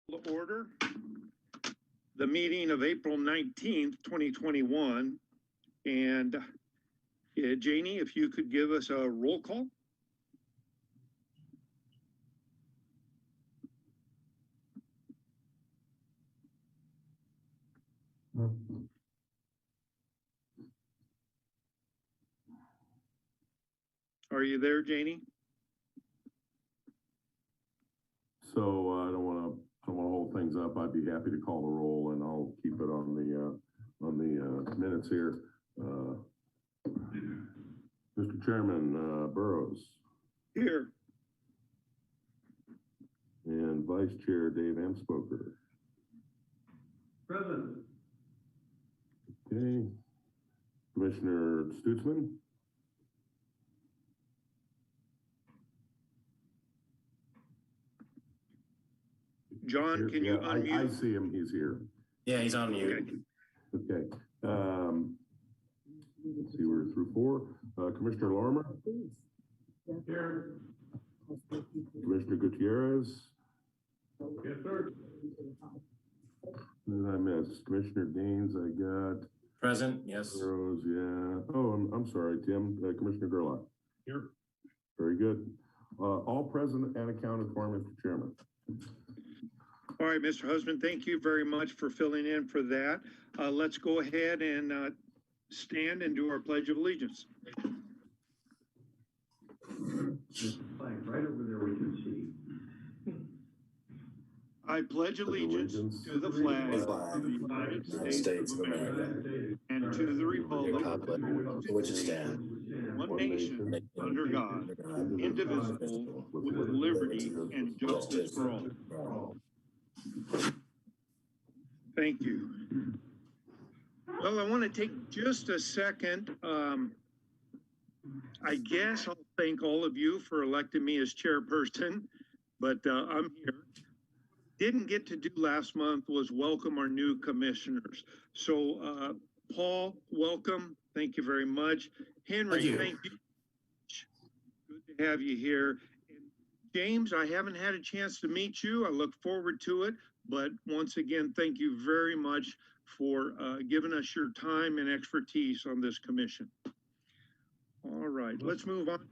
To order the meeting of April 19th, 2021. And Janie, if you could give us a roll call. Are you there, Janie? So I don't want to hold things up. I'd be happy to call the roll, and I'll keep it on the minutes here. Mr. Chairman Burrows. Here. And Vice Chair Dave Amspoker. Present. Okay. Commissioner Stutzman. John, can you unmute? I see him. He's here. Yeah, he's on mute. Okay. Let's see, we're through four. Commissioner Lorimer. Here. Commissioner Gutierrez. Yes, sir. And I missed Commissioner Gaines. I got Present, yes. Rose, yeah. Oh, I'm sorry, Tim. Commissioner Gerlach. Here. Very good. All present and accounted for, Mr. Chairman. All right, Mr. Husband, thank you very much for filling in for that. Let's go ahead and stand and do our Pledge of Allegiance. Flag right over there we can see. I pledge allegiance to the flag of the United States of America and to the republic for which it stands, one nation, under God, indivisible, with liberty and justice for all. Thank you. Well, I want to take just a second. I guess I'll thank all of you for electing me as chairperson, but I'm here. Didn't get to do last month was welcome our new commissioners. So Paul, welcome. Thank you very much. Henry, thank you. Good to have you here. And James, I haven't had a chance to meet you. I look forward to it. But once again, thank you very much for giving us your time and expertise on this commission. All right, let's move on to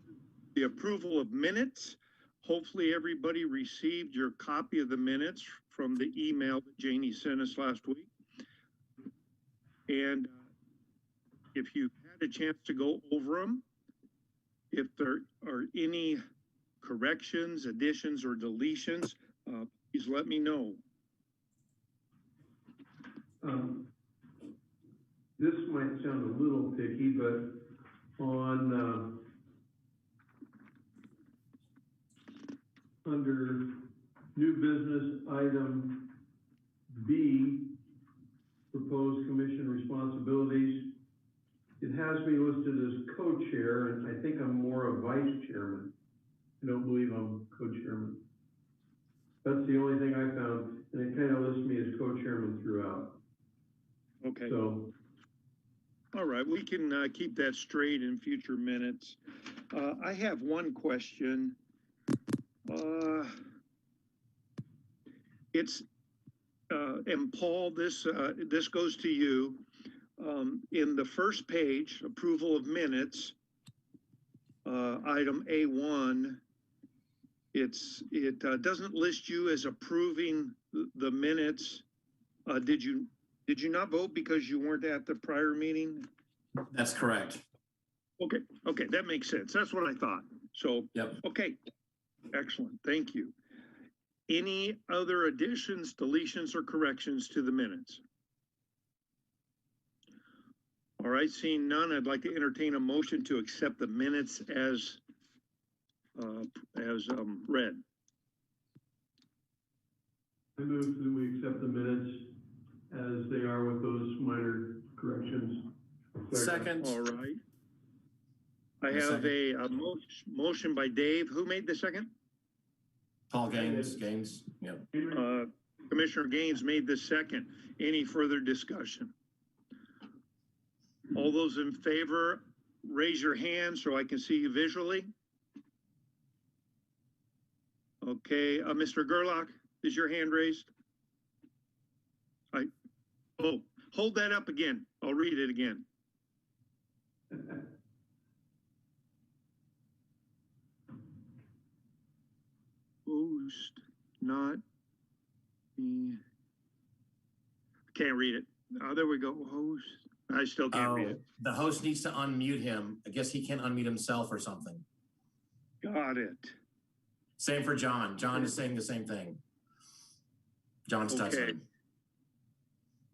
the approval of minutes. Hopefully everybody received your copy of the minutes from the email that Janie sent us last week. And if you had a chance to go over them, if there are any corrections, additions, or deletions, please let me know. This might sound a little picky, but on under new business item B, proposed commission responsibilities, it has me listed as co-chair, and I think I'm more a vice chairman. I don't believe I'm co-chairman. That's the only thing I found, and it kind of lists me as co-chairman throughout. Okay. So, all right, we can keep that straight in future minutes. I have one question. And Paul, this goes to you. In the first page, approval of minutes, item A1, it doesn't list you as approving the minutes. Did you not vote because you weren't at the prior meeting? That's correct. Okay, that makes sense. That's what I thought. So, yep. Okay, excellent. Thank you. Any other additions, deletions, or corrections to the minutes? All right, seeing none, I'd like to entertain a motion to accept the minutes as read. I move that we accept the minutes as they are with those minor corrections. Second. All right. I have a motion by Dave. Who made the second? Paul Gaines. Yep. Commissioner Gaines made the second. Any further discussion? All those in favor, raise your hand so I can see you visually. Okay, Mr. Gerlach, is your hand raised? Oh, hold that up again. I'll read it again. Host, not the, can't read it. Oh, there we go. Host. I still can't read it. The host needs to unmute him. I guess he can't unmute himself or something. Got it. Same for John. John is saying the same thing. John's touching.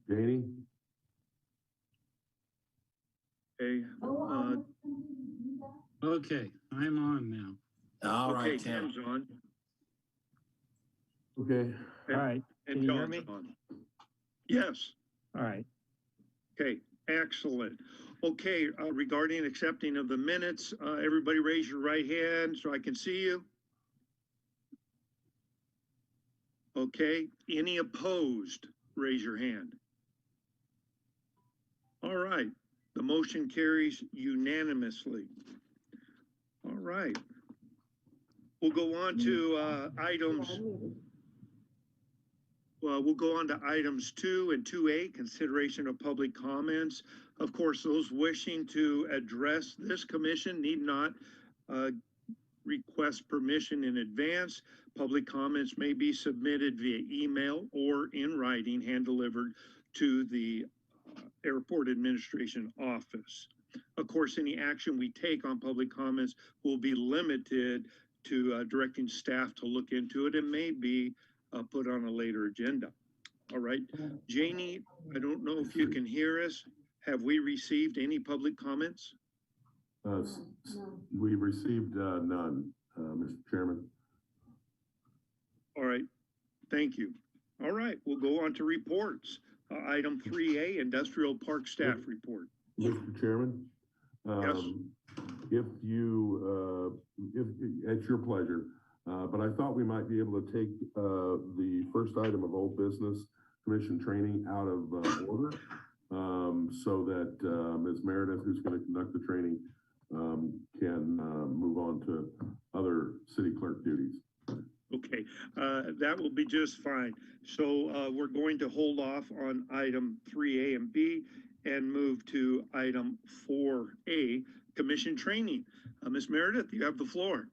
Janie? Okay. Okay, I'm on now. All right, okay, Tim. Tim's on. Okay. All right, And can you hear John's me? on. Yes. All right. Okay, excellent. Okay, regarding accepting of the minutes, everybody raise your right hand so I can see you. Okay, any opposed, raise your hand. All right, the motion carries unanimously. All right. We'll go on to items. Well, we'll go on to items 2 and 2A, consideration of public comments. Of course, those wishing to address this commission need not request permission in advance. Public comments may be submitted via email or in writing, hand delivered to the Airport Administration Office. Of course, any action we take on public comments will be limited to directing staff to look into it and may be put on a later agenda. All right, Janie, I don't know if you can hear us. Have we received any public comments? We received none, Mr. Chairman. All right, thank you. All right, we'll go on to reports. Item 3A, Industrial Park Staff Report. Mr. Chairman? Yes. If you, if it's your pleasure, but I thought we might be able to take the first item of old business, commission training, out of order, so that Ms. Meredith, who's going to conduct the training, can move on to other city clerk duties. Okay, that will be just fine. So we're going to hold off on item 3A and B and move to item 4A, commission training. Ms. Meredith, you have the floor.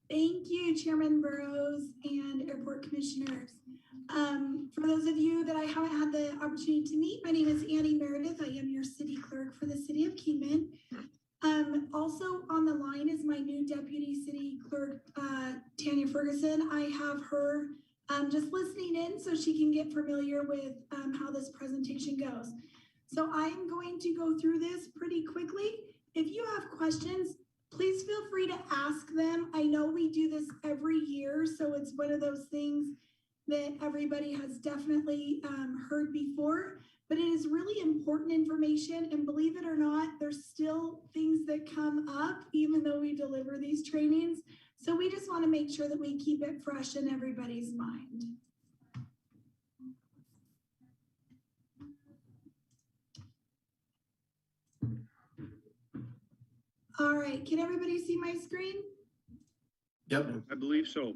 Thank you, Chairman Burrows and Airport Commissioners. For those of you that I haven't had the opportunity to meet, my name is Annie Meredith. I am your city clerk for the city of Kingman. Also on the line is my new deputy city clerk, Tanya Ferguson. I have her just listening in so she can get familiar with how this presentation goes. So I'm going to go through this pretty quickly. If you have questions, please feel free to ask them. I know we do this every year, so it's one of those things that everybody has definitely heard before, but it is really important information, and believe it or not, there's still things that come up even though we deliver these trainings. So we just want to make sure that we keep it fresh in everybody's mind. All right, can everybody see my screen? Yep. I believe so.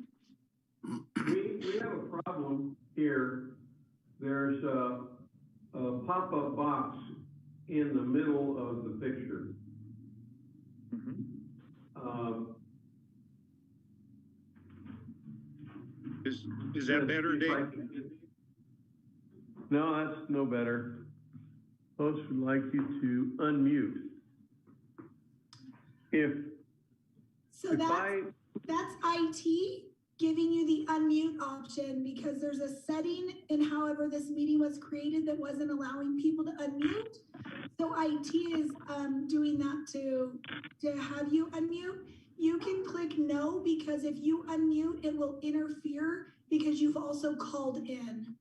We have a problem here. There's a pop-up box in the middle of the picture. Is that better, Dave? No, that's no better. Host would like you to unmute. So that's IT giving you the unmute option, because there's a setting in however this meeting was created that wasn't allowing people to unmute. So IT is doing that to have you unmute. You can click no, because if you unmute, it will interfere because you've also called in.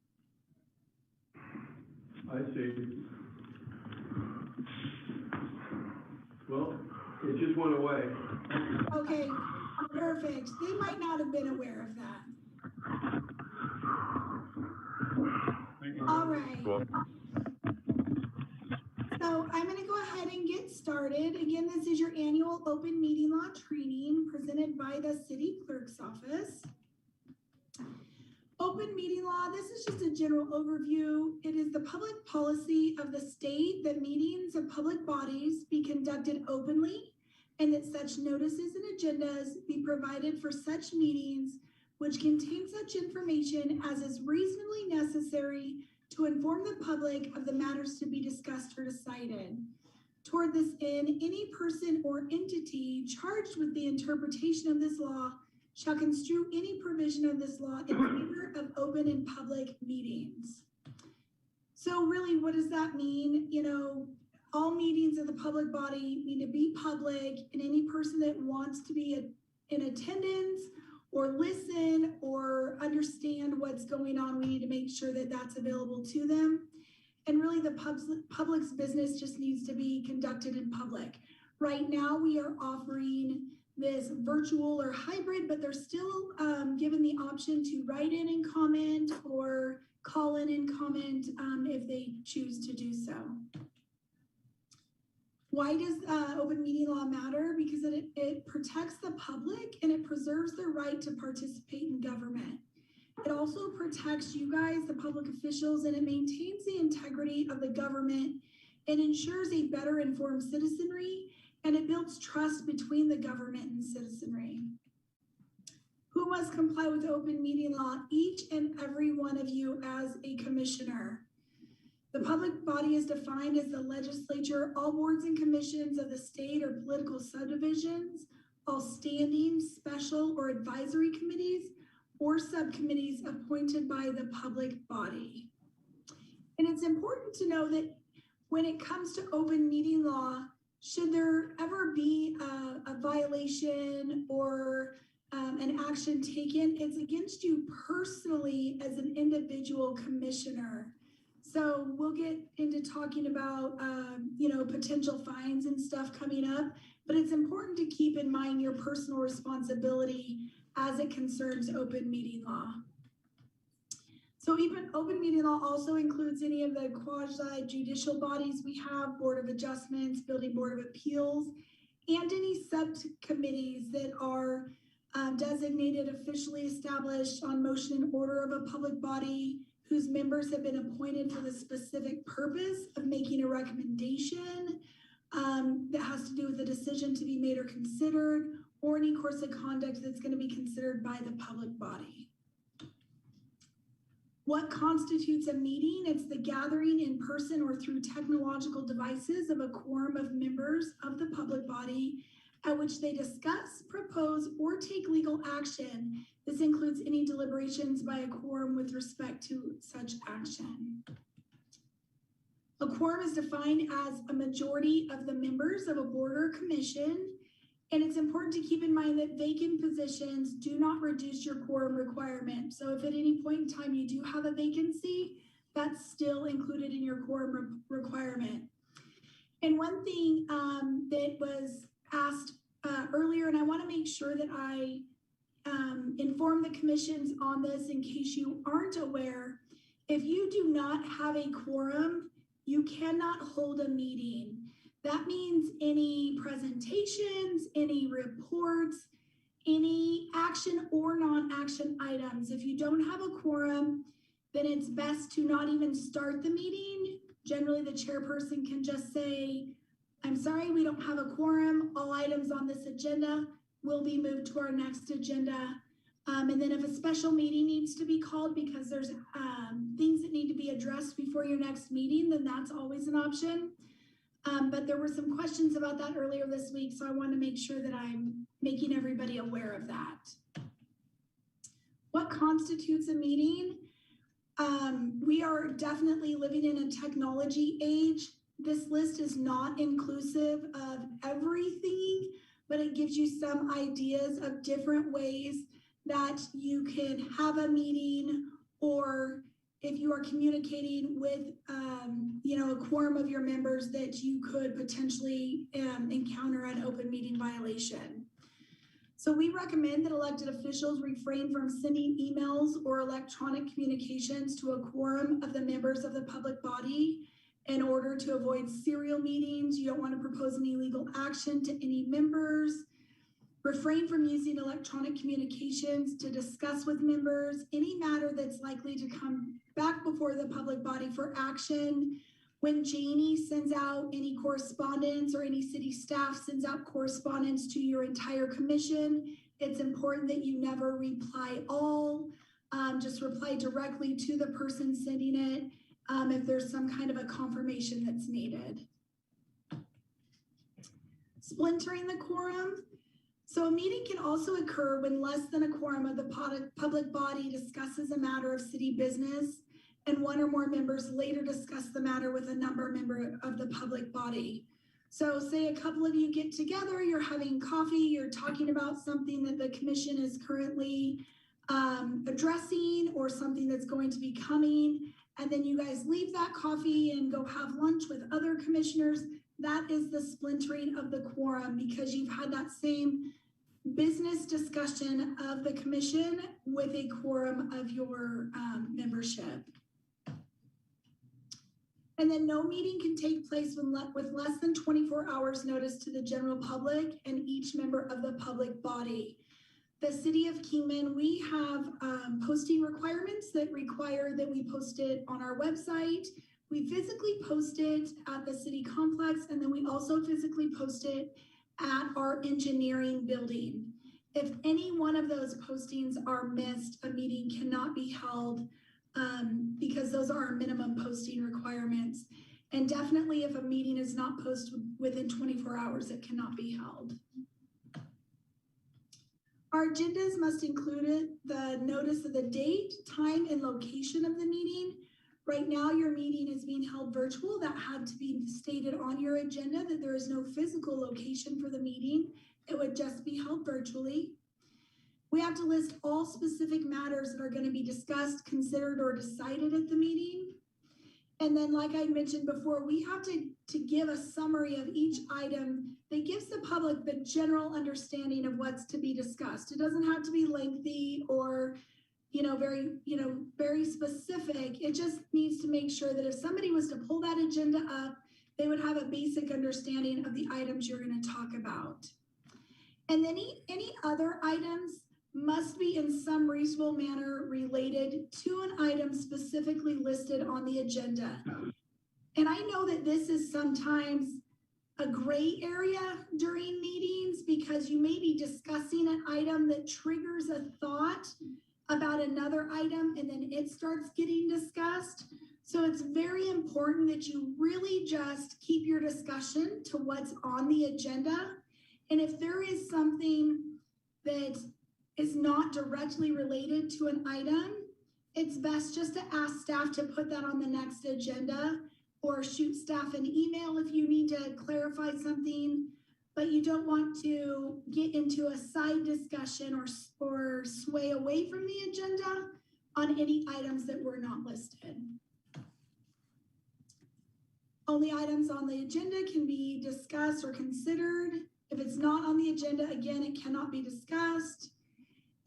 I see. Well, it just went away. Okay, perfect. They might not have been aware of that. All right. Cool. So I'm going to go ahead and get started. Again, this is your annual open meeting law training presented by the city clerk's office. Open open meeting law, this is just a general overview. It is the public policy of the state that meetings of public bodies be conducted openly and that such notices and agendas be provided for such meetings which contain such information as is reasonably necessary to inform the public of the matters to be discussed or decided. Toward this end, any person or entity charged with the interpretation of this law shall construe any provision of this law in favor of open and public meetings. So really, what does that mean? You know, all meetings of the public body need to be public, and any person that wants to be in attendance or listen or understand what's going on, we need to make sure that that's available to them. And really the public's business just needs to be conducted in public. Right now we are offering this virtual or hybrid, but they're still given the option to write in and comment or call in and comment if they choose to do so. Why does open meeting law matter? Because it protects the public and it preserves their right to participate in government. It also protects you guys, the public officials, and it maintains the integrity of the government and ensures a better informed citizenry, and it builds trust between the government and citizenry. Who must comply with open meeting law? Each and every one of you as a commissioner. The public body is defined as the legislature, all boards and commissions of the state or political subdivisions, all standing, special, or advisory committees or subcommittees appointed by the public body. And it's important to know that when it comes to open meeting law, should there ever be a violation or an action taken, it's against you personally as an individual commissioner. So we'll get into talking about, potential fines and stuff coming up, but it's important to keep in mind your personal responsibility as it concerns open meeting law. So even open meeting law also includes any of the quasi judicial bodies we have, Board of Adjustments, Building Board of Appeals, and any subcommittees that are designated, officially established on motion and order of a public body, whose members have been appointed for the specific purpose of making a recommendation that has to do with a decision to be made or considered, or any course of conduct that's going to be considered by the public body. What constitutes a meeting? It's the gathering in person or through technological devices of a quorum of members of the public body at which they discuss, propose, or take legal action. This includes any deliberations by a quorum with respect to such action. A quorum is defined as a majority of the members of a board or commission, and it's important to keep in mind that vacant positions do not reduce your quorum requirement. So if at any point in time you do have a vacancy, that's still included in your quorum requirement. And one thing that was asked earlier, and I want to make sure that I inform the commissions on this in case you aren't aware, if you do not have a quorum, you cannot hold a meeting. That means any presentations, any reports, any action or non-action items. If you don't have a quorum, then it's best to not even start the meeting. Generally, the chairperson can just say, I'm sorry, we don't have a quorum. All items on this agenda will be moved to our next agenda. And then if a special meeting needs to be called because there's things that need to be addressed before your next meeting, then that's always an option. But there were some questions about that earlier this week, so I want to make sure that I'm making everybody aware of that. What constitutes a meeting? We are definitely living in a technology age. This list is not inclusive of everything, but it gives you some ideas of different ways that you can have a meeting, or if you are communicating with a quorum of your members, that you could potentially encounter an open meeting violation. So we recommend that elected officials refrain from sending emails or electronic communications to a quorum of the members of the public body in order to avoid serial meetings. You don't want to propose any legal action to any members. Refrain from using electronic communications to discuss with members any matter that's likely to come back before the public body for action. When Janie sends out any correspondence or any city staff sends out correspondence to your entire commission, it's important that you never reply all. Just reply directly to the person sending it if there's some kind of a confirmation that's needed. Splintering the quorum. So a meeting can also occur when less than a quorum of the public body discusses a matter of city business and one or more members later discuss the matter with a member of the public body. So say a couple of you get together, you're having coffee, you're talking about something that the commission is currently addressing or something that's going to be coming, and then you guys leave that coffee and go have lunch with other commissioners. That is the splintering of the quorum because you've had that same business discussion of the commission with a quorum of your membership. And then no meeting can take place with less than 24 hours notice to the general public and each member of the public body. The city of Kingman, we have posting requirements that require that we post it on our website. We physically post it at the city complex, and then we also physically post it at our engineering building. If any one of those postings are missed, a meeting cannot be held because those are our minimum posting requirements. And definitely if a meeting is not posted within 24 hours, it cannot be held. Our agendas must include the notice of the date, time, and location of the meeting. Right now, your meeting is being held virtual. That had to be stated on your agenda that there is no physical location for the meeting. It would just be held virtually. We have to list all specific matters that are going to be discussed, considered, or decided at the meeting. And then, like I mentioned before, we have to give a summary of each item that gives the public the general understanding of what's to be discussed. It doesn't have to be lengthy or very specific. It just needs to make sure that if somebody was to pull that agenda up, they would have a basic understanding of the items you're going to talk about. And then any other items must be in some reasonable manner related to an item specifically listed on the agenda. And I know that this is sometimes a gray area during meetings because you may be discussing an item that triggers a thought about another item and then it starts getting discussed. So it's very important that you really just keep your discussion to what's on the agenda. And if there is something that is not directly related to an item, it's best just to ask staff to put that on the next agenda or shoot staff an email if you need to clarify something, but you don't want to get into a side discussion or sway away from the agenda on any items that were not listed. Only items on the agenda can be discussed or considered. If it's not on the agenda, again, it cannot be discussed.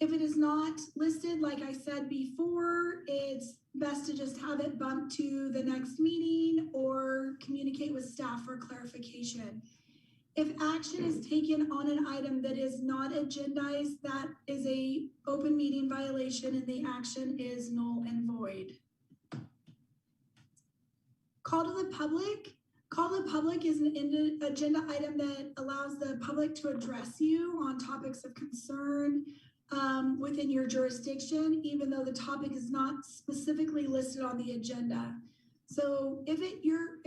If it is not listed, like I said before, it's best to just have it bumped to the next meeting or communicate with staff for clarification. If action is taken on an item that is not agendized, that is an open meeting violation and the action is null and void. Call to the public. Call to the public is an agenda item that allows the public to address you on topics of concern within your jurisdiction, even though the topic is not specifically listed on the agenda. So if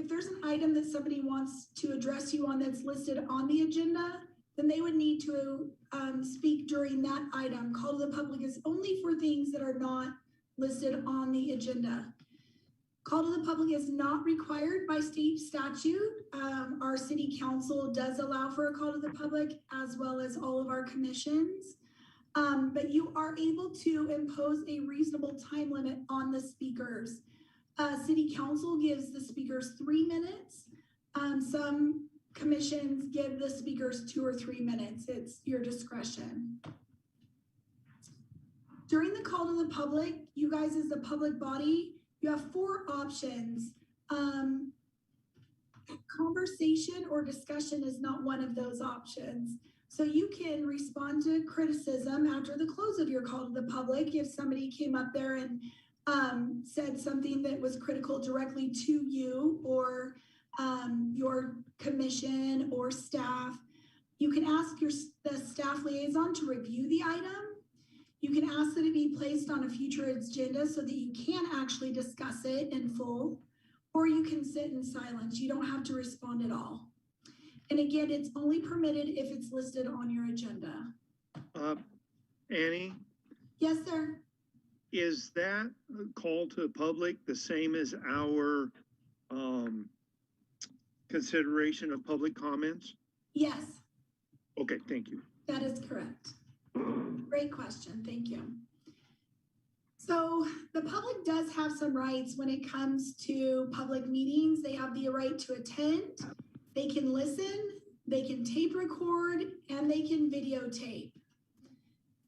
there's an item that somebody wants to address you on that's listed on the agenda, then they would need to speak during that item. Call to the public is only for things that are not listed on the agenda. Call to the public is not required by state statute. Our city council does allow for a call to the public as well as all of our commissions. But you are able to impose a reasonable time limit on the speakers. City council gives the speakers 3 minutes. Some commissions give the speakers 2 or 3 minutes. It's your discretion. During the call to the public, you guys as the public body, you have 4 options. Conversation or discussion is not one of those options. So you can respond to criticism after the close of your call to the public. If somebody came up there and said something that was critical directly to you or your commission or staff, you can ask the staff liaison to review the item. You can ask that it be placed on a future agenda so that you can actually discuss it in full, or you can sit in silence. You don't have to respond at all. And again, it's only permitted if it's listed on your agenda. Annie? Yes, sir. Is that call to the public the same as our consideration of public comments? Yes, Okay, thank you. that is correct. Great question, thank you. So the public does have some rights when it comes to public meetings. They have the right to attend, they can listen, they can tape record, and they can videotape.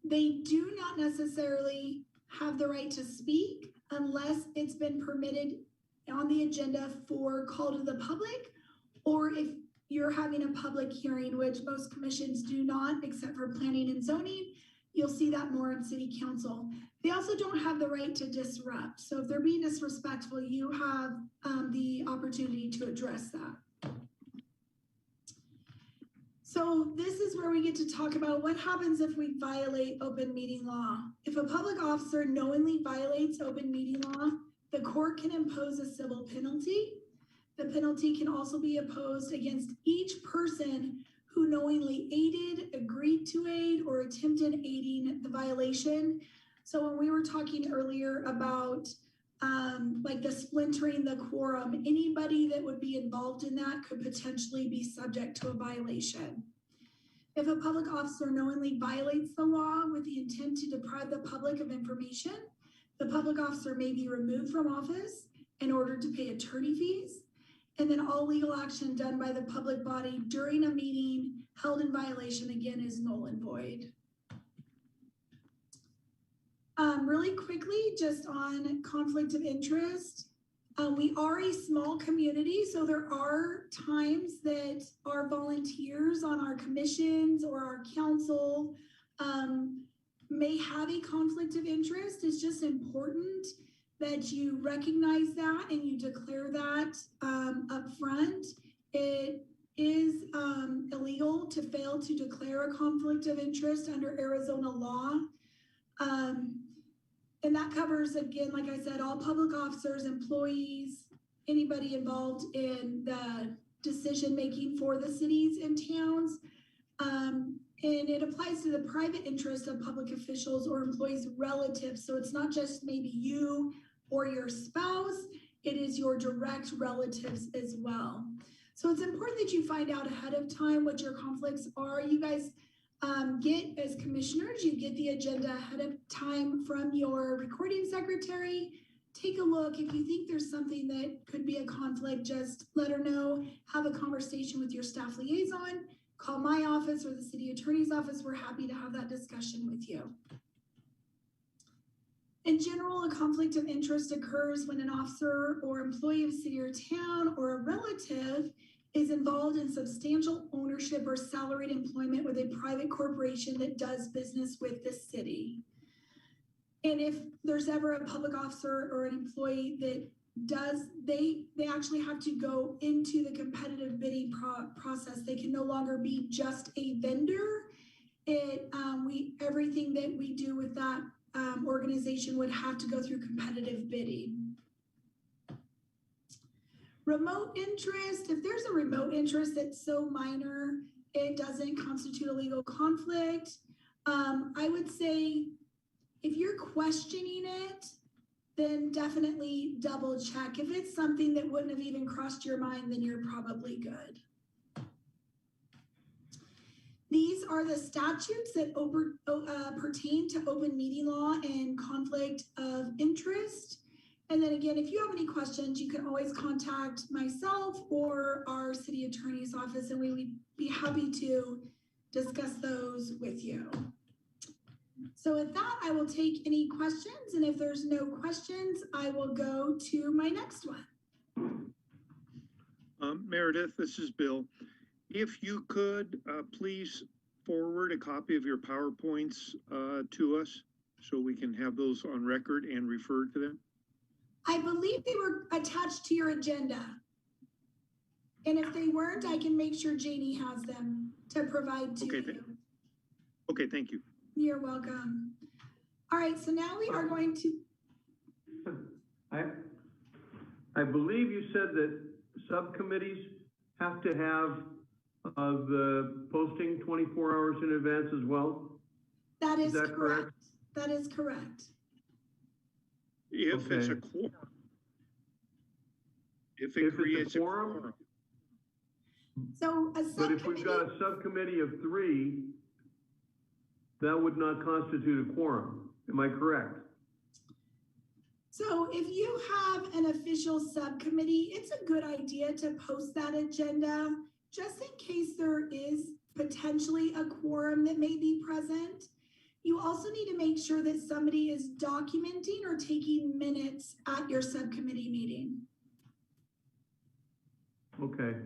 They do not necessarily have the right to speak unless it's been permitted on the agenda for call to the public, or if you're having a public hearing, which most commissions do not, except for planning and zoning. You'll see that more in city council. They also don't have the right to disrupt. So if they're being disrespectful, you have the opportunity to address that. So this is where we get to talk about what happens if we violate open meeting law. If a public officer knowingly violates open meeting law, the court can impose a civil penalty. The penalty can also be imposed against each person who knowingly aided, agreed to aid, or attempted aiding the violation. So when we were talking earlier about like the splintering the quorum, anybody that would be involved in that could potentially be subject to a violation. If a public officer knowingly violates the law with the intent to deprive the public of information, the public officer may be removed from office in order to pay attorney fees. And then all legal action done by the public body during a meeting held in violation, again, is null and void. Really quickly, just on conflict of interest, we are a small community, so there are times that our volunteers on our commissions or our council may have a conflict of interest. It's just important that you recognize that and you declare that up front. It is illegal to fail to declare a conflict of interest under Arizona law. And that covers, again, like I said, all public officers, employees, anybody involved in the decision-making for the cities and towns. And it applies to the private interest of public officials or employees' relatives. So it's not just maybe you or your spouse, it is your direct relatives as well. So it's important that you find out ahead of time what your conflicts are. You guys get, as commissioners, you get the agenda ahead of time from your recording secretary. Take a look. If you think there's something that could be a conflict, just let her know. Have a conversation with your staff liaison. Call my office or the city attorney's office. We're happy to have that discussion with you. In general, a conflict of interest occurs when an officer or employee of city or town or a relative is involved in substantial ownership or salaried employment with a private corporation that does business with the city. And if there's ever a public officer or an employee that does, they actually have to go into the competitive bidding process. They can no longer be just a vendor. Everything that we do with that organization would have to go through competitive bidding. Remote interest, if there's a remote interest that's so minor, it doesn't constitute a legal conflict. I would say if you're questioning it, then definitely double check. If it's something that wouldn't have even crossed your mind, then you're probably good. These are the statutes that pertain to open meeting law and conflict of interest. And then again, if you have any questions, you can always contact myself or our city attorney's office, and we would be happy to discuss those with you. So with that, I will take any questions. And if there's no questions, I will go to my next one. Meredith, this is Bill. If you could please forward a copy of your PowerPoints to us so we can have those on record and refer to them? I believe they were attached to your agenda. And if they weren't, I can make sure Janie has them to provide to Okay, you. Okay, thank you. You're welcome. All right, so now we are going to, I believe you said that subcommittees have to have the posting 24 hours in advance as well? that is that correct? correct. That is correct. If it's a Okay. quorum. If If it it's a creates a quorum? quorum. So a But if we've got subcommittee, a subcommittee of 3, that would not constitute a quorum. Am I correct? so if you have an official subcommittee, it's a good idea to post that agenda just in case there is potentially a quorum that may be present. You also need to make sure that somebody is documenting or taking minutes at your subcommittee meeting. Okay,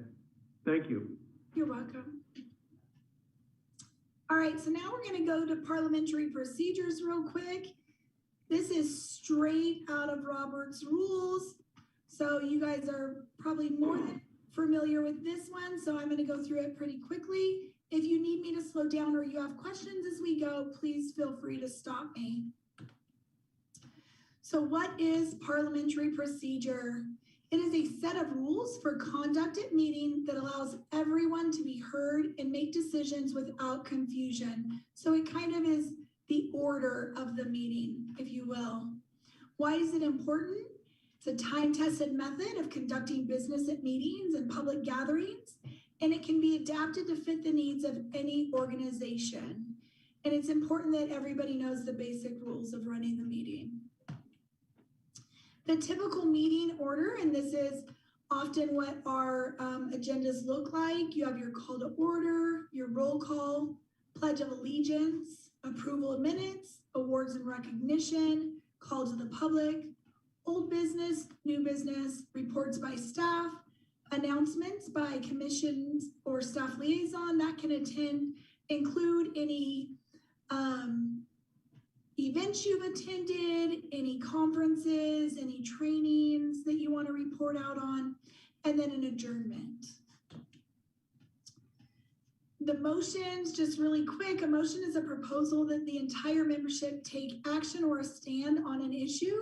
thank you. You're welcome. All right, so now we're gonna go to parliamentary procedures real quick. This is straight out of Robert's rules. So you guys are probably more than familiar with this one, so I'm gonna go through it pretty quickly. If you need me to slow down or you have questions as we go, please feel free to stop me. So what is parliamentary procedure? It is a set of rules for conduct at meeting that allows everyone to be heard and make decisions without confusion. So it kind of is the order of the meeting, if you will. Why is it important? It's a time-tested method of conducting business at meetings and public gatherings, and it can be adapted to fit the needs of any organization. And it's important that everybody knows the basic rules of running the meeting. The typical meeting order, and this is often what our agendas look like. You have your call to order, your roll call, pledge of allegiance, approval of minutes, awards and recognition, call to the public, old business, new business, reports by staff, announcements by commissions or staff liaison that can include any events you've attended, any conferences, any trainings that you want to report out on, and then an adjournment. The motions, just really quick, a motion is a proposal that the entire membership take action or a stand on an issue.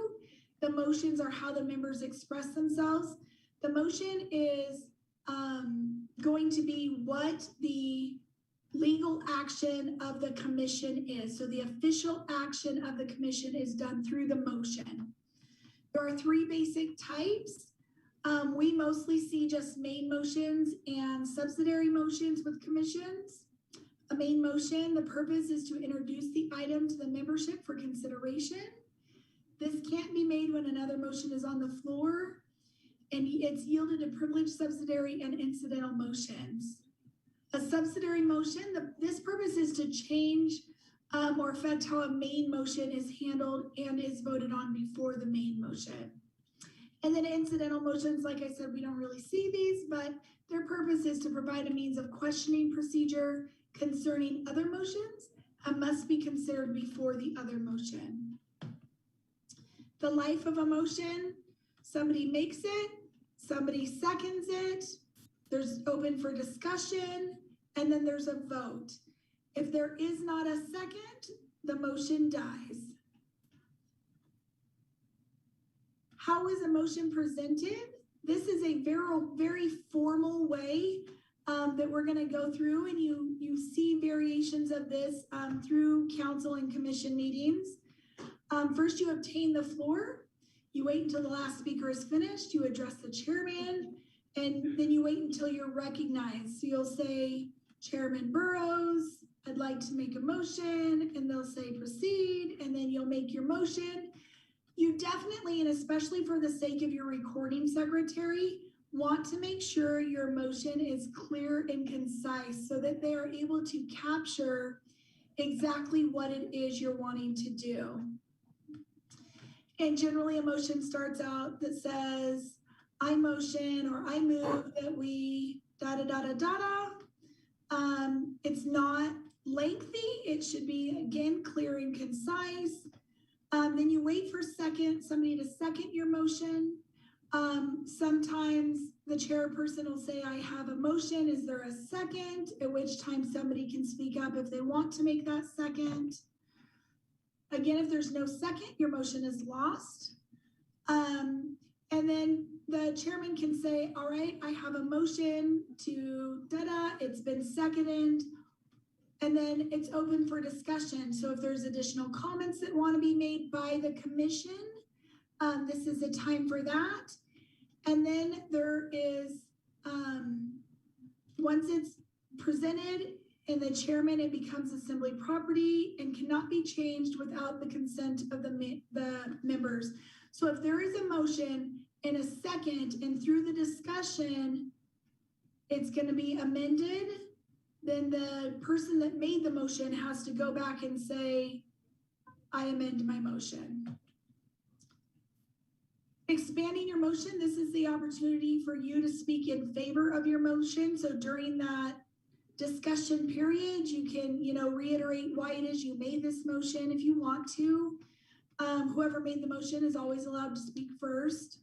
The motions are how the members express themselves. The motion is going to be what the legal action of the commission is. So the official action of the commission is done through the motion. There are 3 basic types. We mostly see just main motions and subsidiary motions with commissions. A main motion, the purpose is to introduce the item to the membership for consideration. This can't be made when another motion is on the floor, and it's yielded to privileged subsidiary and incidental motions. A subsidiary motion, this purpose is to change or affect how a main motion is handled and is voted on before the main motion. And then incidental motions, like I said, we don't really see these, but their purpose is to provide a means of questioning procedure concerning other motions and must be considered before the other motion. The life of a motion, somebody makes it, somebody seconds it, there's open for discussion, and then there's a vote. If there is not a second, the motion dies. How is a motion presented? This is a very formal way that we're gonna go through, and you see variations of this through council and commission meetings. First, you obtain the floor. You wait until the last speaker is finished. You address the chairman, and then you wait until you're recognized. So you'll say, Chairman Burrows, I'd like to make a motion, and they'll say proceed, and then you'll make your motion. You definitely, and especially for the sake of your recording secretary, want to make sure your motion is clear and concise so that they are able to capture exactly what it is you're wanting to do. And generally a motion starts out that says, I motion or I move that we da-da-da-da-da-da. It's not lengthy. It should be, again, clear and concise. Then you wait for somebody to second your motion. Sometimes the chairperson will say, I have a motion. Is there a second? At which time somebody can speak up if they want to make that second. Again, if there's no second, your motion is lost. And then the chairman can say, all right, I have a motion to it's been seconded. And then it's open for discussion. So if there's additional comments that want to be made by the commission, this is a time for that. And then there is, once it's presented and the chairman, it becomes assembly property and cannot be changed without the consent of the members. So if there is a motion in a second and through the discussion, it's going to be amended, then the person that made the motion has to go back and say, I amend my motion. Expanding your motion, this is the opportunity for you to speak in favor of your motion. So during that discussion period, you can, reiterate why it is you made this motion if you want to. Whoever made the motion is always allowed to speak first.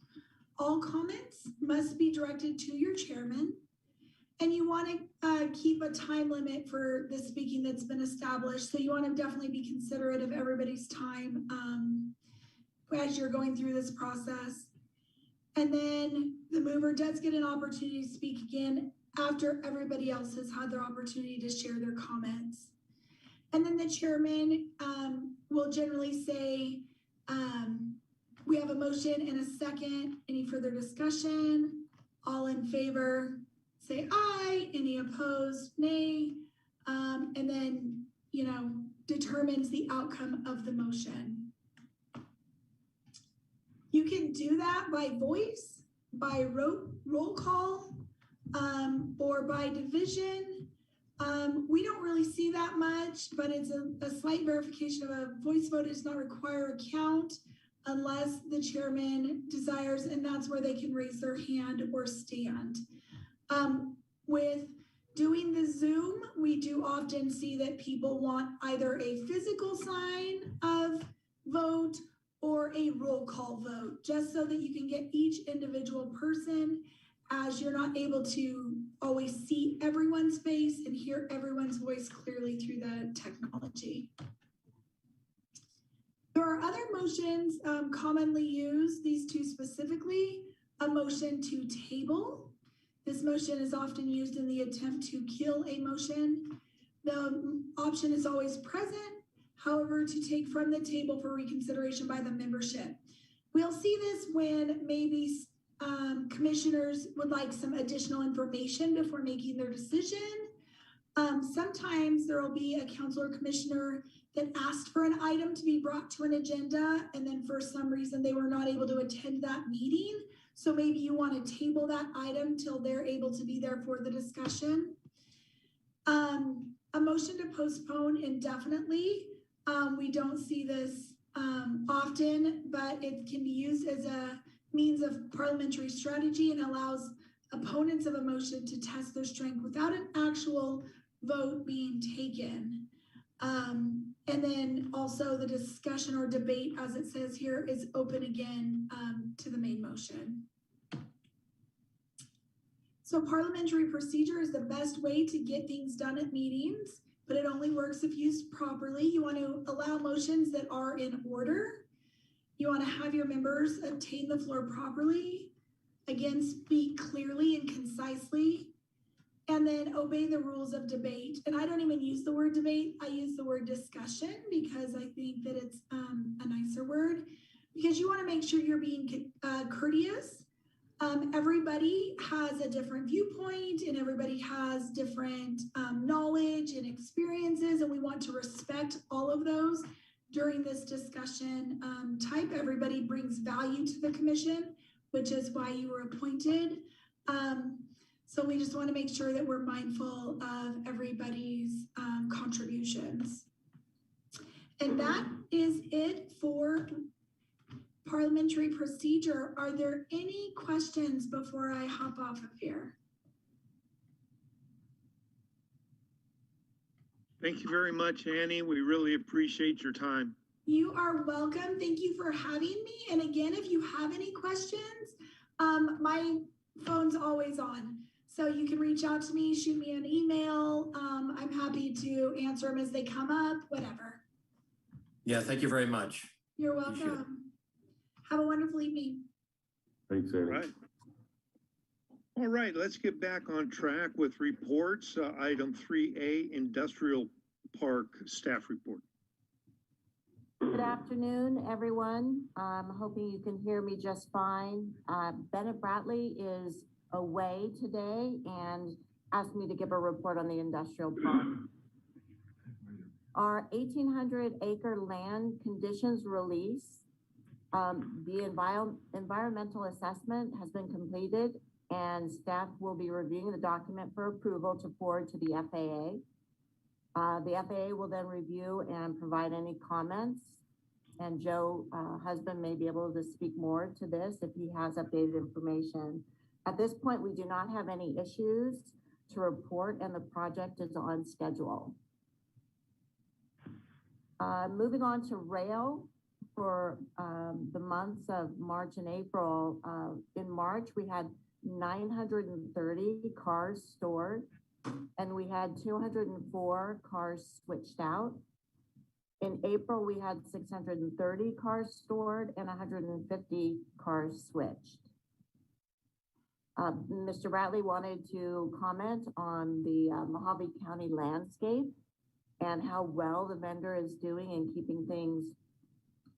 All comments must be directed to your chairman. And you want to keep a time limit for the speaking that's been established. So you want to definitely be considerate of everybody's time as you're going through this process. And then the mover does get an opportunity to speak again after everybody else has had their opportunity to share their comments. And then the chairman will generally say, we have a motion and a second. Any further discussion? All in favor, say aye. Any opposed, nay. And then, determines the outcome of the motion. You can do that by voice, by roll call, or by division. We don't really see that much, but it's a slight verification of a voice vote does not require a count unless the chairman desires, and that's where they can raise their hand or stand. With doing the Zoom, we do often see that people want either a physical sign of vote or a roll call vote, just so that you can get each individual person, as you're not able to always see everyone's face and hear everyone's voice clearly through the technology. There are other motions commonly used, these two specifically. A motion to table. This motion is often used in the attempt to kill a motion. The option is always present, however, to take from the table for reconsideration by the membership. We'll see this when maybe commissioners would like some additional information before making their decision. Sometimes there will be a council or commissioner that asked for an item to be brought to an agenda, and then for some reason they were not able to attend that meeting. So maybe you want to table that item till they're able to be there for the discussion. A motion to postpone indefinitely. We don't see this often, but it can be used as a means of parliamentary strategy and allows opponents of a motion to test their strength without an actual vote being taken. And then also the discussion or debate, as it says here, is open again to the main motion. So parliamentary procedure is the best way to get things done at meetings, but it only works if used properly. You want to allow motions that are in order. You want to have your members obtain the floor properly. Again, speak clearly and concisely, and then obey the rules of debate. And I don't even use the word debate. I use the word discussion because I think that it's a nicer word, because you want to make sure you're being courteous. Everybody has a different viewpoint and everybody has different knowledge and experiences, and we want to respect all of those during this discussion type. Everybody brings value to the commission, which is why you were appointed. So we just want to make sure that we're mindful of everybody's contributions. And that is it for parliamentary procedure. Are there any questions before I hop off of here? Thank you very much, Annie. We really appreciate your time. You are welcome. Thank you for having me. And again, if you have any questions, my phone's always on. So you can reach out to me, shoot me an email. I'm happy to answer them as they come up, whatever. Yeah, thank you very much. You're Appreciate it. welcome. Have a wonderful evening. Thanks, Annie. All right, let's get back on track with reports. Item 3A, Industrial Park Staff Report. Good afternoon, everyone. I'm hoping you can hear me just fine. Bennett Bradley is away today and asked me to give a report on the industrial park. Our 1,800-acre land conditions release, the environmental assessment has been completed and staff will be reviewing the document for approval to forward to the FAA. The FAA will then review and provide any comments. And Joe Husband may be able to speak more to this if he has updated information. At this point, we do not have any issues to report and the project is on schedule. Moving on to rail for the months of March and April. In March, we had 930 cars stored and we had 204 cars switched out. In April, we had 630 cars stored and 150 cars switched. Mr. Bradley wanted to comment on the Mojave County landscape and how well the vendor is doing in keeping things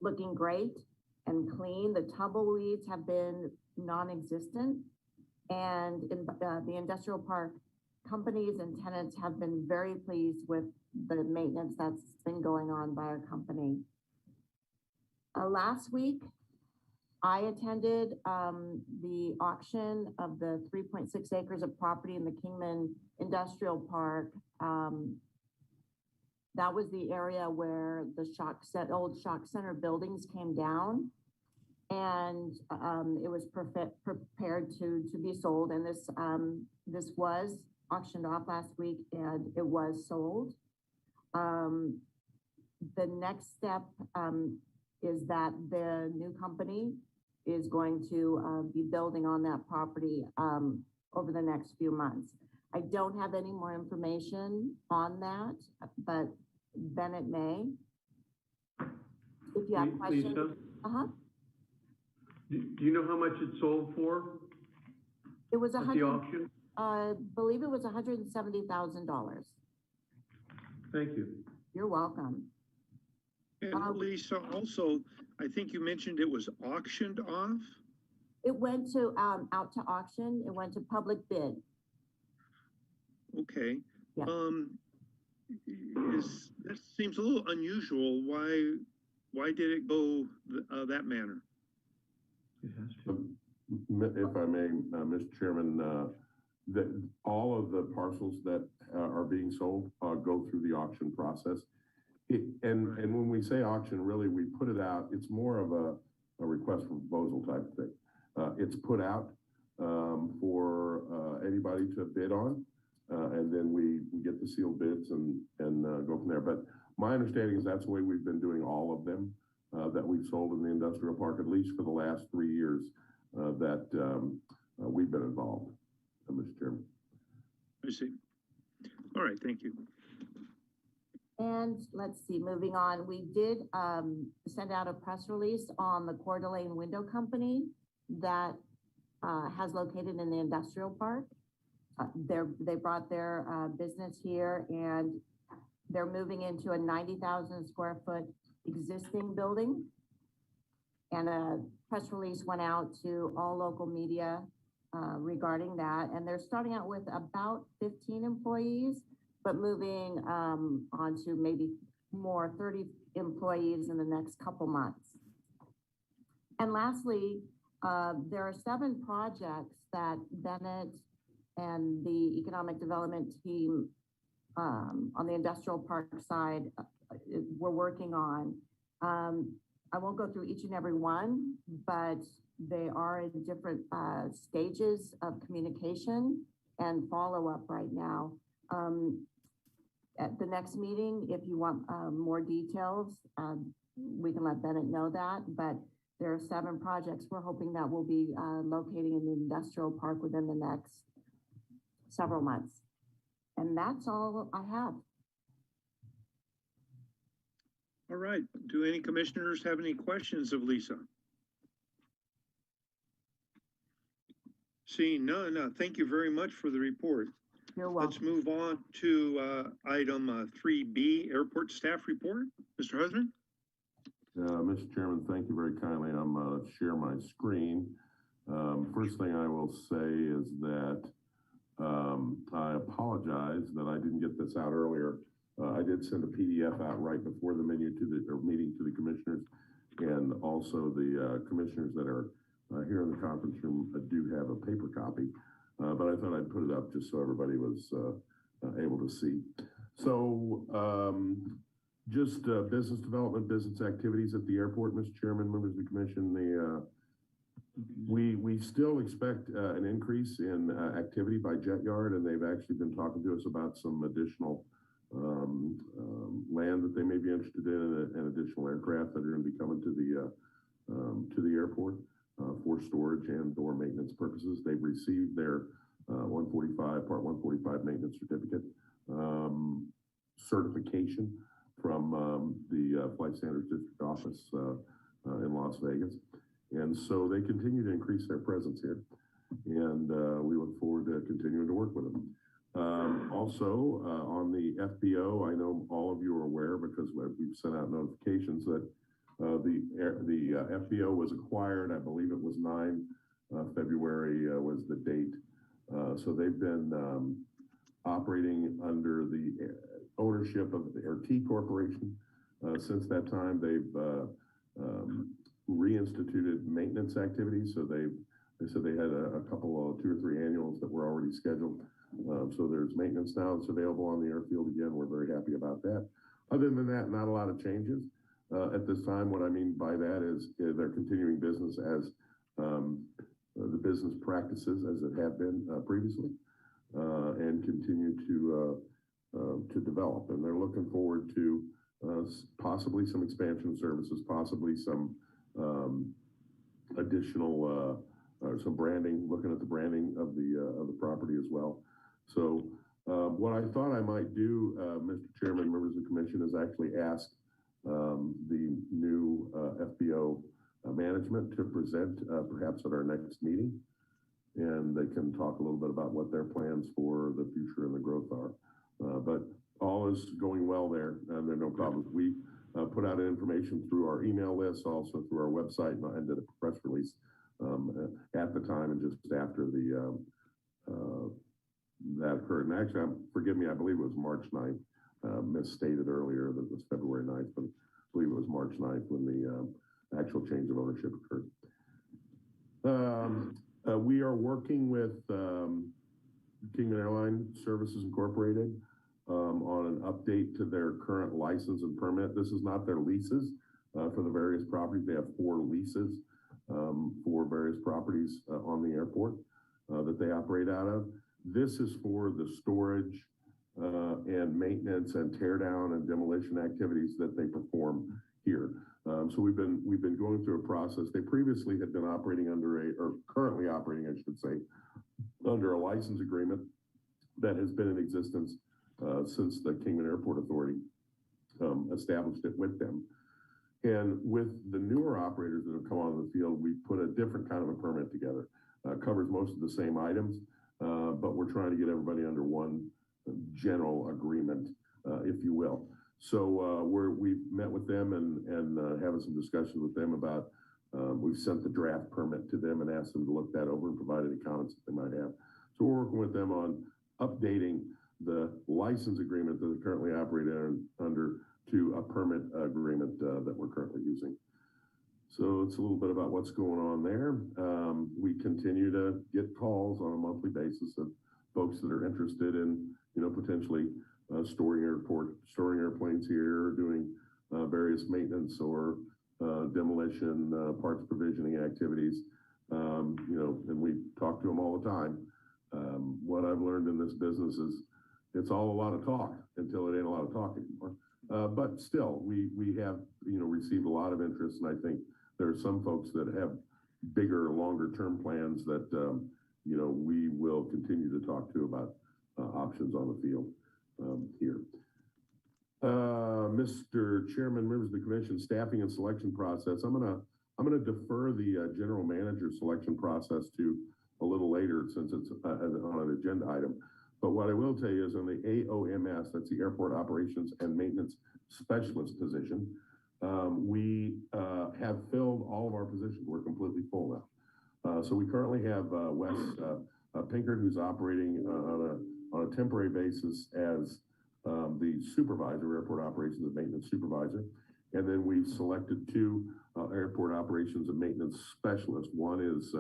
looking great and clean. The tumbleweeds have been non-existent, and the industrial park companies and tenants have been very pleased with the maintenance that's been going on by our company. Last week, I attended the auction of the 3.6 acres of property in the Kingman Industrial Park. That was the area where the old shock center buildings came down, and it was prepared to be sold. And this was auctioned off last week, and it was sold. The next step is that the new company is going to be building on that property over the next few months. I don't have any more information on that, but Bennett may. If you have questions. Lisa? Do you know how much it sold for? It was at the auction? I believe it was $170,000. Thank you. You're welcome. And Lisa, also, I think you mentioned it was auctioned off? It went to out to auction. It went to public bid. Okay. Yeah. That seems a little unusual. Why did it go that manner? It has to. If I may, Mr. Chairman, all of the parcels that are being sold go through the auction process. And when we say auction, really, we put it out. It's more of a request for proposal type of thing. It's put out for anybody to bid on, and then we get the sealed bids and go from there. But my understanding is that's the way we've been doing all of them that we've sold in the industrial park, at least for the last 3 years that we've been involved, Mr. Chairman. I see. All right, thank you. And let's see, moving on, we did send out a press release on the Coeur d'Alene Window Company that has located in the industrial park. They brought their business here, and they're moving into a 90,000 square foot existing building. And a press release went out to all local media regarding that. And they're starting out with about 15 employees, but moving on to maybe more 30 employees in the next couple months. And lastly, there are 7 projects that Bennett and the economic development team on the industrial park side we're working on. I won't go through each and every one, but they are in different stages of communication and follow-up right now. at the next meeting, if you want, more details, we can let Bennett know that, but there are 7 projects we're hoping that will be, locating in the industrial park within the next several months. And that's all I have. All right. Do any commissioners have any questions of Lisa? Seeing none, thank you very much for the report. You're Let's welcome. move on to item 3B, airport staff report. Mr. Husband? Mr. Chairman, thank you very kindly. I'm going to share my screen. First thing I will say is that I apologize that I didn't get this out earlier. I did send a PDF out right before the meeting to the commissioners, and also the commissioners that are here in the conference room do have a paper copy, but I thought I'd put it up just so everybody was able to see. So just business development, business activities at the airport, Mr. Chairman, members of the commission. We still expect an increase in activity by Jet Yard, and they've actually been talking to us about some additional land that they may be interested in, and additional aircraft that are going to be coming to the airport for storage and or maintenance purposes. They've received their Part 145 maintenance certificate certification from the Flight Standards District Office in Las Vegas. And so they continue to increase their presence here, and we look forward to continuing to work with them. Also, on the FBO, I know all of you are aware because we've sent out notifications that the FBO was acquired. I believe it was 9 February was the date. So they've been operating under the ownership of the T Corporation. Since that time, they've reinstituted maintenance activities. So they said they had a couple of 2 or 3 annuals that were already scheduled. So there's maintenance now that's available on the airfield again. We're very happy about that. Other than that, not a lot of changes at this time. What I mean by that is they're continuing business as the business practices as it had been previously, and continue to develop. And they're looking forward to possibly some expansion services, possibly some additional some branding, looking at the branding of the property as well. So what I thought I might do, Mr. Chairman, members of the commission, is actually ask the new FBO management to present perhaps at our next meeting, and they can talk a little bit about what their plans for the future and the growth are. But all is going well there, and there are no problems. We put out information through our email list, also through our website, and did a press release at the time and just after that occurred. And actually, forgive me, I believe it was March 9th, misstated earlier that it was February 9th, but I believe it was March 9th when the actual change of ownership occurred. We are working with Kingman Airline Services Incorporated on an update to their current license and permit. This is not their leases for the various properties. They have 4 leases for various properties on the airport that they operate out of. This is for the storage and maintenance and tear down and demolition activities that they perform here. So we've been going through a process. They previously had been operating under or currently operating, I should say, under a license agreement that has been in existence since the Kingman Airport Authority established it with them. And with the newer operators that have come on the field, we put a different kind of a permit together. Covers most of the same items, but we're trying to get everybody under one general agreement, if you will. So we've met with them and having some discussions with them about, we've sent the draft permit to them and asked them to look that over and provide any comments that they might have. So we're working with them on updating the license agreement that they currently operate under to a permit agreement that we're currently using. So it's a little bit about what's going on there. We continue to get calls on a monthly basis of folks that are interested in, potentially storing airplanes here, or doing various maintenance or demolition, parts provisioning activities. And we talk to them all the time. What I've learned in this business is it's all a lot of talk until it ain't a lot of talk anymore. But still, we have, received a lot of interest, and I think there are some folks that have bigger, longer term plans that, we will continue to talk to about options on the field here. Mr. Chairman, members of the commission, staffing and selection process. I'm gonna defer the general manager selection process to a little later since it's on an agenda item. But what I will tell you is on the AOMS, that's the Airport Operations and Maintenance Specialist position, we have filled all of our positions. We're completely full now. So we currently have Wes Pinkert, who's operating on a temporary basis as the supervisor, Airport Operations and Maintenance Supervisor. And then we've selected two Airport Operations and Maintenance Specialists. One is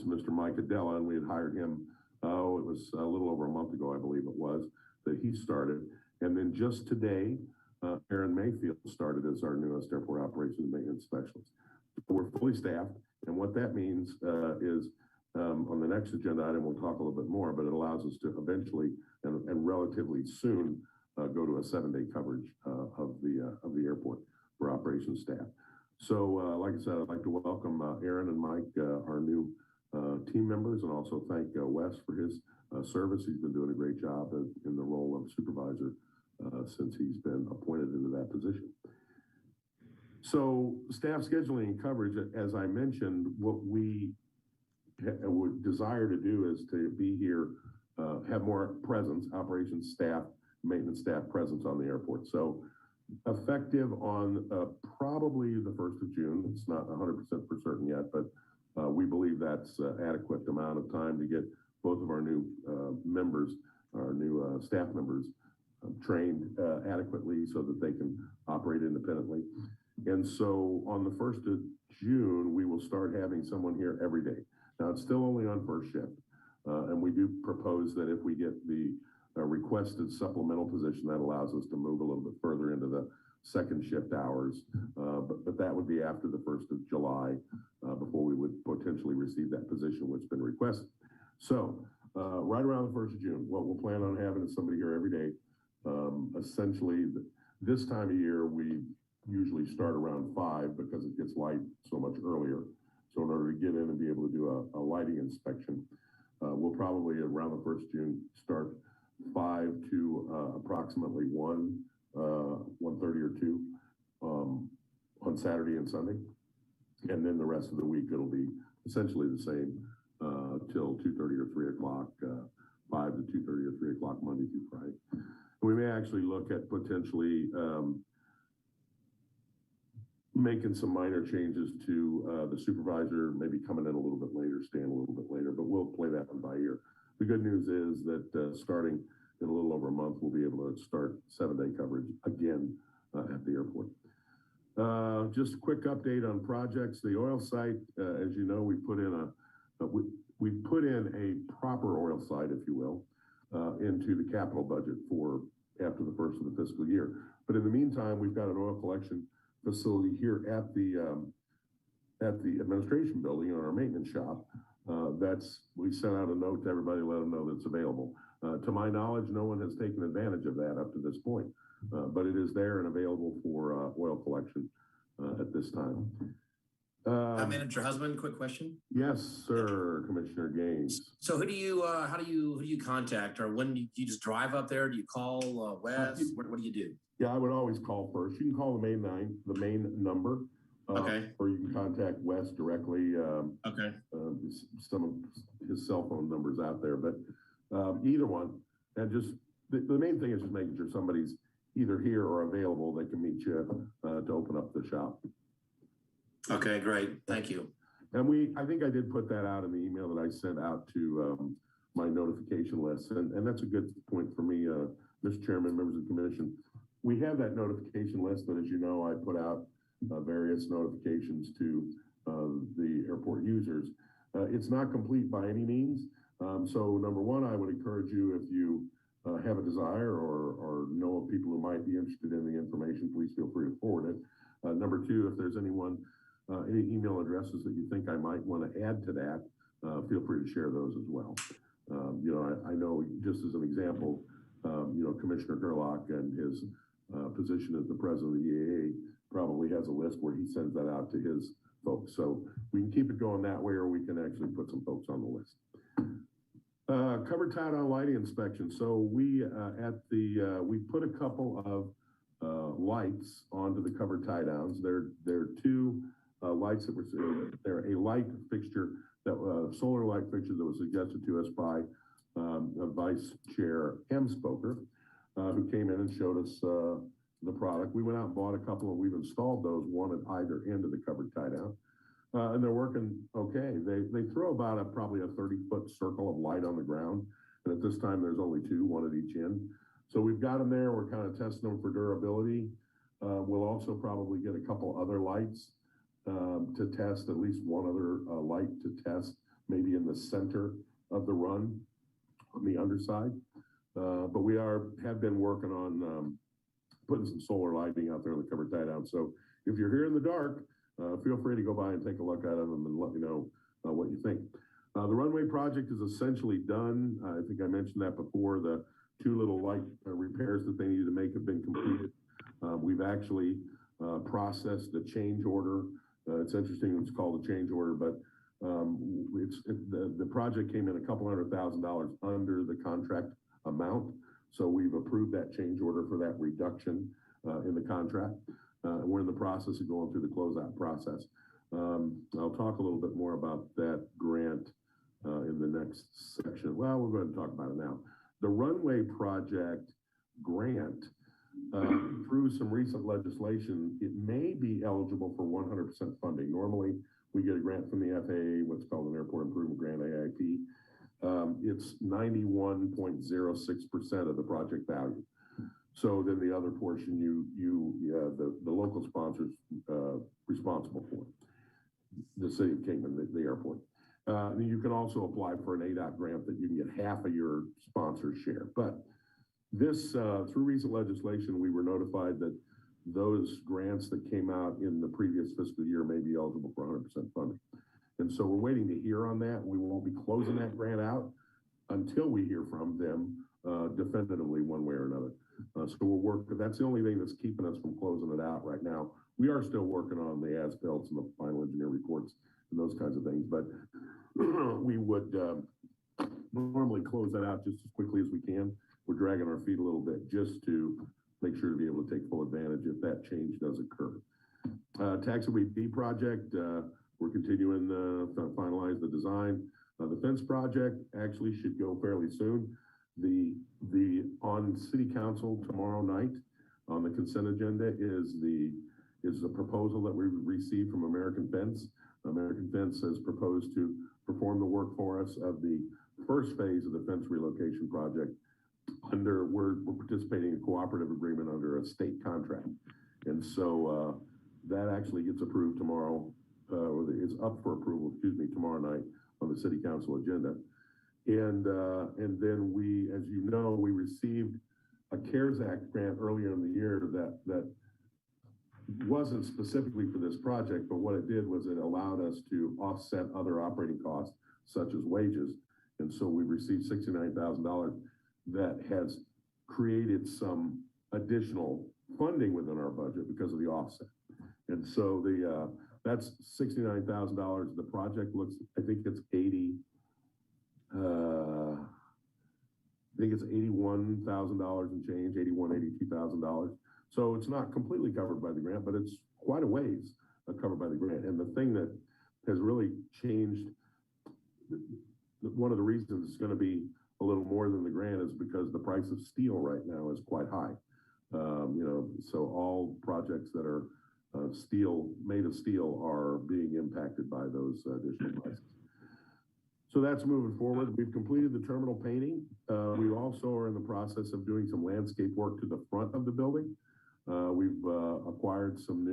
Mr. Mike Adela, and we had hired him, it was a little over a month ago, I believe it was, that he started. And then just today, Aaron Mayfield started as our newest Airport Operations and Maintenance Specialist. We're fully staffed, and what that means is on the next agenda item, we'll talk a little bit more, but it allows us to eventually and relatively soon go to a 7-day coverage of the airport for operations staff. So like I said, I'd like to welcome Aaron and Mike, our new team members, and also thank Wes for his service. He's been doing a great job in the role of supervisor since he's been appointed into that position. So staff scheduling and coverage, as I mentioned, what we would desire to do is to be here, have more presence, operations staff, maintenance staff presence on the airport. So effective on probably the 1st of June. It's not 100% for certain yet, but we believe that's adequate amount of time to get both of our new members, our new staff members trained adequately so that they can operate independently. And so on the 1st of June, we will start having someone here every day. Now, it's still only on first shift, and we do propose that if we get the requested supplemental position, that allows us to move a little bit further into the second shift hours, but that would be after the 1st of July before we would potentially receive that position which has been requested. So right around the 1st of June, what we'll plan on having is somebody here every day. Essentially, this time of year, we usually start around 5 because it gets light so much earlier. So in order to get in and be able to do a lighting inspection, we'll probably around the 1st of June start 5 to approximately 1:30 or 2 on Saturday and Sunday. And then the rest of the week, it'll be essentially the same till 2:30 or 3 o'clock, 5 to 2:30 or 3 o'clock Monday through Friday. We may actually look at potentially making some minor changes to the supervisor, maybe coming in a little bit later, staying a little bit later, but we'll play that one by ear. The good news is that starting in a little over a month, we'll be able to start 7-day coverage again at the airport. Just a quick update on projects. The oil site, as you know, we put in a proper oil site, if you will, into the capital budget for after the 1st of the fiscal year. But in the meantime, we've got an oil collection facility here at the administration building in our maintenance shop. We sent out a note to everybody, let them know that's available. To my knowledge, no one has taken advantage of that up to this point, but it is there and available for oil collection at this time. Manager Husband, quick question. Yes, sir, Commissioner Gaines. So how do you contact, or when do you just drive up there? Do you call Wes? What do you do? Yeah, I would always call first. You can call the main number. Okay. Or you can contact Wes directly. Okay. Some of his cell phone numbers out there, but either one. And just the main thing is just making sure somebody's either here or available. They can meet you to open up the shop. Okay, great. Thank you. And I think I did put that out in the email that I sent out to my notification list. And that's a good point for me, Mr. Chairman, members of the commission. We have that notification list, but as you know, I put out various notifications to the airport users. It's not complete by any means. So number one, I would encourage you, if you have a desire or know of people who might be interested in the information, please feel free to forward it. Number two, if there's any email addresses that you think I might want to add to that, feel free to share those as well. You know, I know, just as an example, you know, Commissioner Gerlach and his position as the president of the EAA probably has a list where he sends that out to his folks. So we can keep it going that way, or we can actually put some folks on the list. Covered tie-down lighting inspection. So we we put a couple of lights onto the covered tie-downs. They're two lights that were, they're a light fixture, that solar light fixture that was suggested to us by Vice Chair Spoker, who came in and showed us the product. We went out and bought a couple, and we've installed those, one at either end of the covered tie-down. And they're working okay. They throw about probably a 30-foot circle of light on the ground. And at this time, there's only two, one at each end. So we've got them there. We're kind of testing them for durability. We'll also probably get a couple other lights to test, at least one other light to test, maybe in the center of the run on the underside. But we have been working on putting some solar lighting out there on the covered tie-down. So if you're here in the dark, feel free to go by and take a look at them and let me know what you think. The runway project is essentially done. I think I mentioned that before. The two little light repairs that they needed to make have been completed. We've actually processed the change order. It's interesting, it's called a change order, but the project came in a couple $100,000 under the contract amount. So we've approved that change order for that reduction in the contract. We're in the process of going through the closeout process. I'll talk a little bit more about that grant in the next section. Well, we're going to talk about it now. The runway project grant, through some recent legislation, it may be eligible for 100% funding. Normally, we get a grant from the FAA, what's called an Airport Improvement Grant, AIP. It's 91.06% of the project value. So then the other portion, the local sponsors responsible for it, the city of Kingman, the airport. You can also apply for an ADOT grant that you can get half of your sponsor's share. But this, through recent legislation, we were notified that those grants that came out in the previous fiscal year may be eligible for 100% funding. And so we're waiting to hear on that. We won't be closing that grant out until we hear from them definitively one way or another. So we'll work, that's the only thing that's keeping us from closing it out right now. We are still working on the as-built and the final engineer reports and those kinds of things, but we would normally close that out just as quickly as we can. We're dragging our feet a little bit just to make sure to be able to take full advantage if that change does occur. Taxiway B project, we're continuing to finalize the design. The fence project actually should go fairly soon. On city council tomorrow night on the consent agenda is the proposal that we received from American Fence. American Fence has proposed to perform the work for us of the first phase of the fence relocation project. We're participating in a cooperative agreement under a state contract. And so that actually gets approved tomorrow, is up for approval, tomorrow night on the city council agenda. And then we, as you know, we received a CARES Act grant earlier in the year that wasn't specifically for this project, but what it did was it allowed us to offset other operating costs, such as wages. And so we received $69,000 that has created some additional funding within our budget because of the offset. And so that's $69,000. The project looks, I think it's $81,000 and change, $82,000. So it's not completely covered by the grant, but it's quite a ways covered by the grant. And the thing that has really changed, one of the reasons it's going to be a little more than the grant is because the price of steel right now is quite high. So all projects that are made of steel are being impacted by those additional prices. So that's moving forward. We've completed the terminal painting. We also are in the process of doing some landscape work to the front of the building. We've acquired some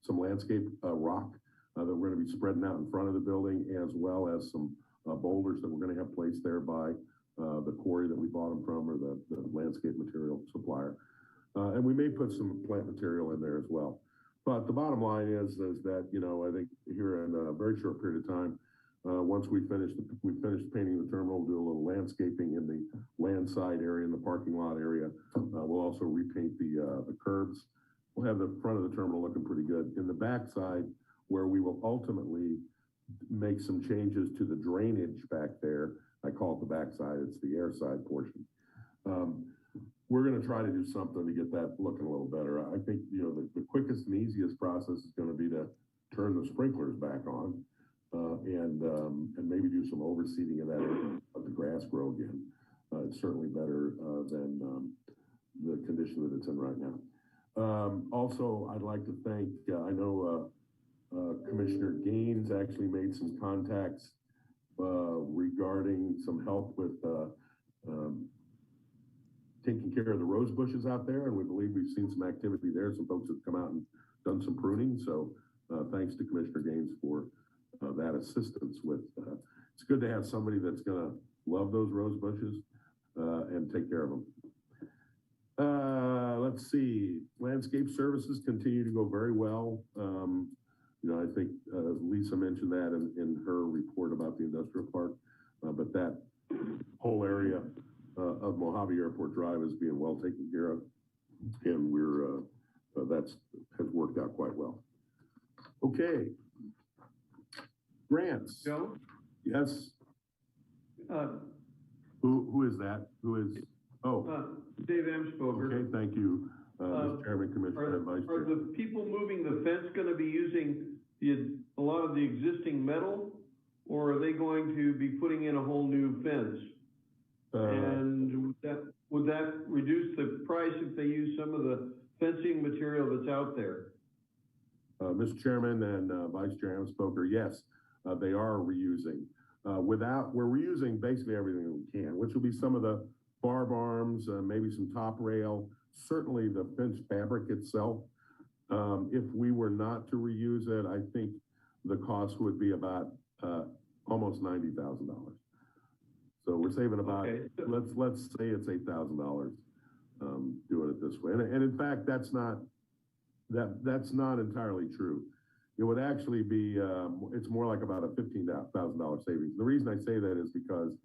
landscape rock that we're going to be spreading out in front of the building, as well as some boulders that we're going to have placed there by the quarry that we bought them from, or the landscape material supplier. And we may put some plant material in there as well. But the bottom line is that, I think here in a very short period of time, Once we finished painting the terminal, do a little landscaping in the land side area, in the parking lot area. We'll also repaint the curbs. We'll have the front of the terminal looking pretty good. In the back side, where we will ultimately make some changes to the drainage back there, I call it the back side, it's the air side portion. We're gonna try to do something to get that looking a little better. I think, you know, the quickest and easiest process is gonna be to turn the sprinklers back on, and maybe do some overseeding of that area, let the grass grow again. It's certainly better than the condition that it's in right now. Also, I'd like to thank, I know Commissioner Gaines actually made some contacts regarding some help with taking care of the rose bushes out there, and we believe we've seen some activity there. Some folks have come out and done some pruning, so thanks to Commissioner Gaines for that assistance with, it's good to have somebody that's gonna love those rose bushes and take care of them. Let's see, landscape services continue to go very well. You know, I think Lisa mentioned that in her report about the industrial park, but that whole area of Mojave Airport Drive is being well taken care of, and we're has worked out quite well. Okay. Grants. Joe? Yes. Uh, Who is that? Who is? Oh. Dave Amspoger. Okay. Thank you, Mr. Chairman, Commissioner, and Vice Chair. Are the people moving the fence going to be using a lot of the existing metal, or are they going to be putting in a whole new fence? And would that reduce the price if they use some of the fencing material that's out there? Mr. Chairman and Vice Chair Amspoger, yes, they are reusing. We're reusing basically everything that we can, which will be some of the barb arms, maybe some top rail, certainly the fence fabric itself. If we were not to reuse it, I think the cost would be about almost $90,000. So we're saving about, okay. let's say it's $8,000 doing it this way. And in fact, that's not entirely true. It would actually be, it's more like about a $15,000 savings. The reason I say that is because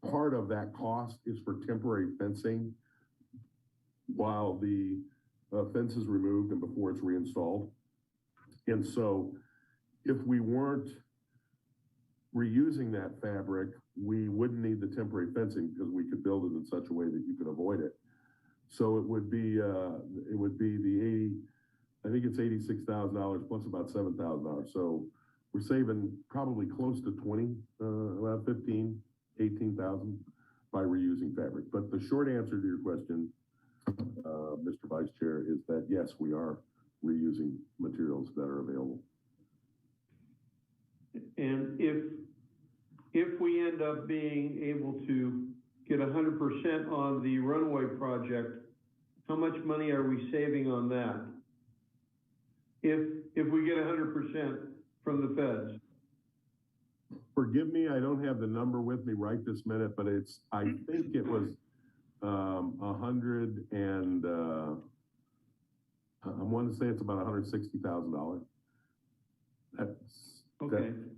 part of that cost is for temporary fencing while the fence is removed and before it's reinstalled. And so if we weren't reusing that fabric, we wouldn't need the temporary fencing because we could build it in such a way that you could avoid it. So it would be the I think it's $86,000 plus about $7,000. So we're saving probably close to 20, about 15, 18,000 by reusing fabric. But the short answer to your question, Mr. Vice Chair, is that yes, we are reusing materials that are available. And if we end up being able to get 100% on the runway project, how much money are we saving on that? If we get 100% from the feds? Forgive me, I don't have the number with me right this minute, but it's, I think it was 100 and I want to say it's about $160,000. That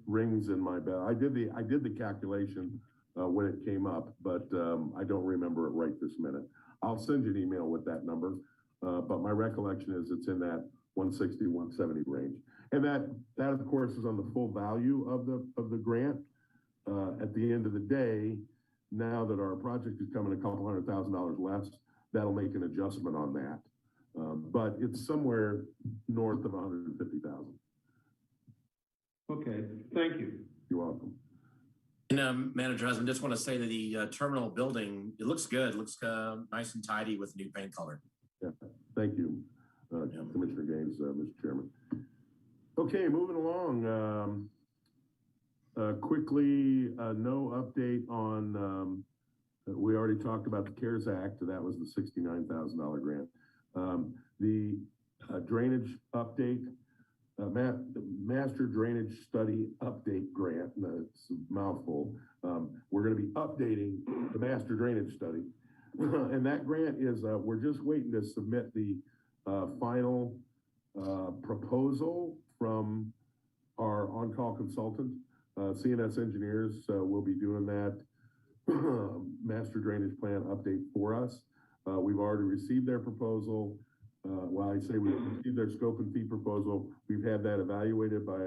rings in my bell. I did the calculation when it came up, but I don't remember it right this minute. I'll send you an email with that number, but my recollection is it's in that 160, 170 range. And that of course is on the full value of the grant. At the end of the day, now that our project is coming a couple $100,000 less, that'll make an adjustment on that. But it's somewhere north of 150,000. Okay, thank you. You're welcome. And Manager Husband, just want to say that the terminal building, it looks good. It looks nice and tidy with new paint color. Yeah, thank you, Commissioner Gaines, Mr. Chairman. Okay, moving along. Quickly, no update on, we already talked about the CARES Act. That was the $69,000 grant. The drainage update, Master Drainage Study Update Grant, it's a mouthful. We're going to be updating the Master Drainage Study. And that grant is, we're just waiting to submit the final proposal from our on-call consultant. CNS engineers will be doing that master drainage plan update for us. We've already received their proposal. Well, I say we received their scope and fee proposal. We've had that evaluated by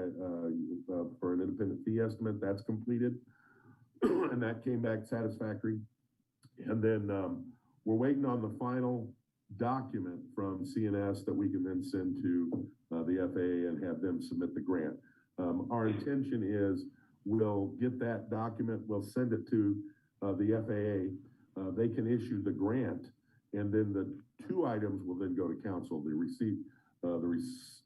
for an independent fee estimate. That's completed, and that came back satisfactory. And then we're waiting on the final document from CNS that we can then send to the FAA and have them submit the grant. Our intention is we'll get that document, we'll send it to the FAA. They can issue the grant, and then the two items will then go to council: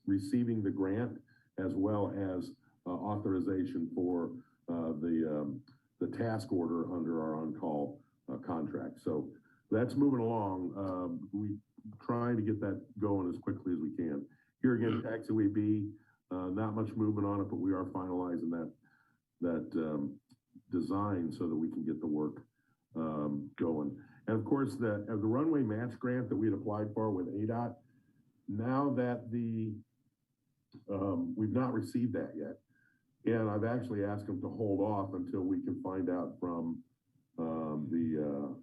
receiving the grant, as well as authorization for the task order under our on-call contract. So that's moving along. We trying to get that going as quickly as we can. Here again, taxiway B, not much movement on it, but we are finalizing that design so that we can get the work going. And of course, the runway match grant that we had applied for with ADOT, now that we've not received that yet. And I've actually asked them to hold off until we can find out from the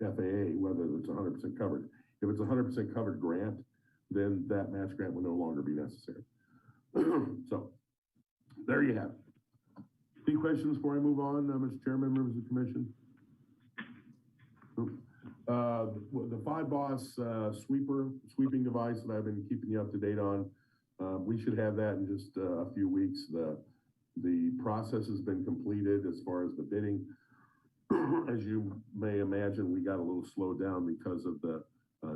FAA whether it's 100% covered. If it's 100% covered grant, then that match grant will no longer be necessary. So there you have it. Any questions before I move on, Mr. Chairman, members of the commission? The 5-boss sweeping device that I've been keeping you up to date on, we should have that in just a few weeks. The process has been completed as far as the bidding. As you may imagine, we got a little slowed down because of the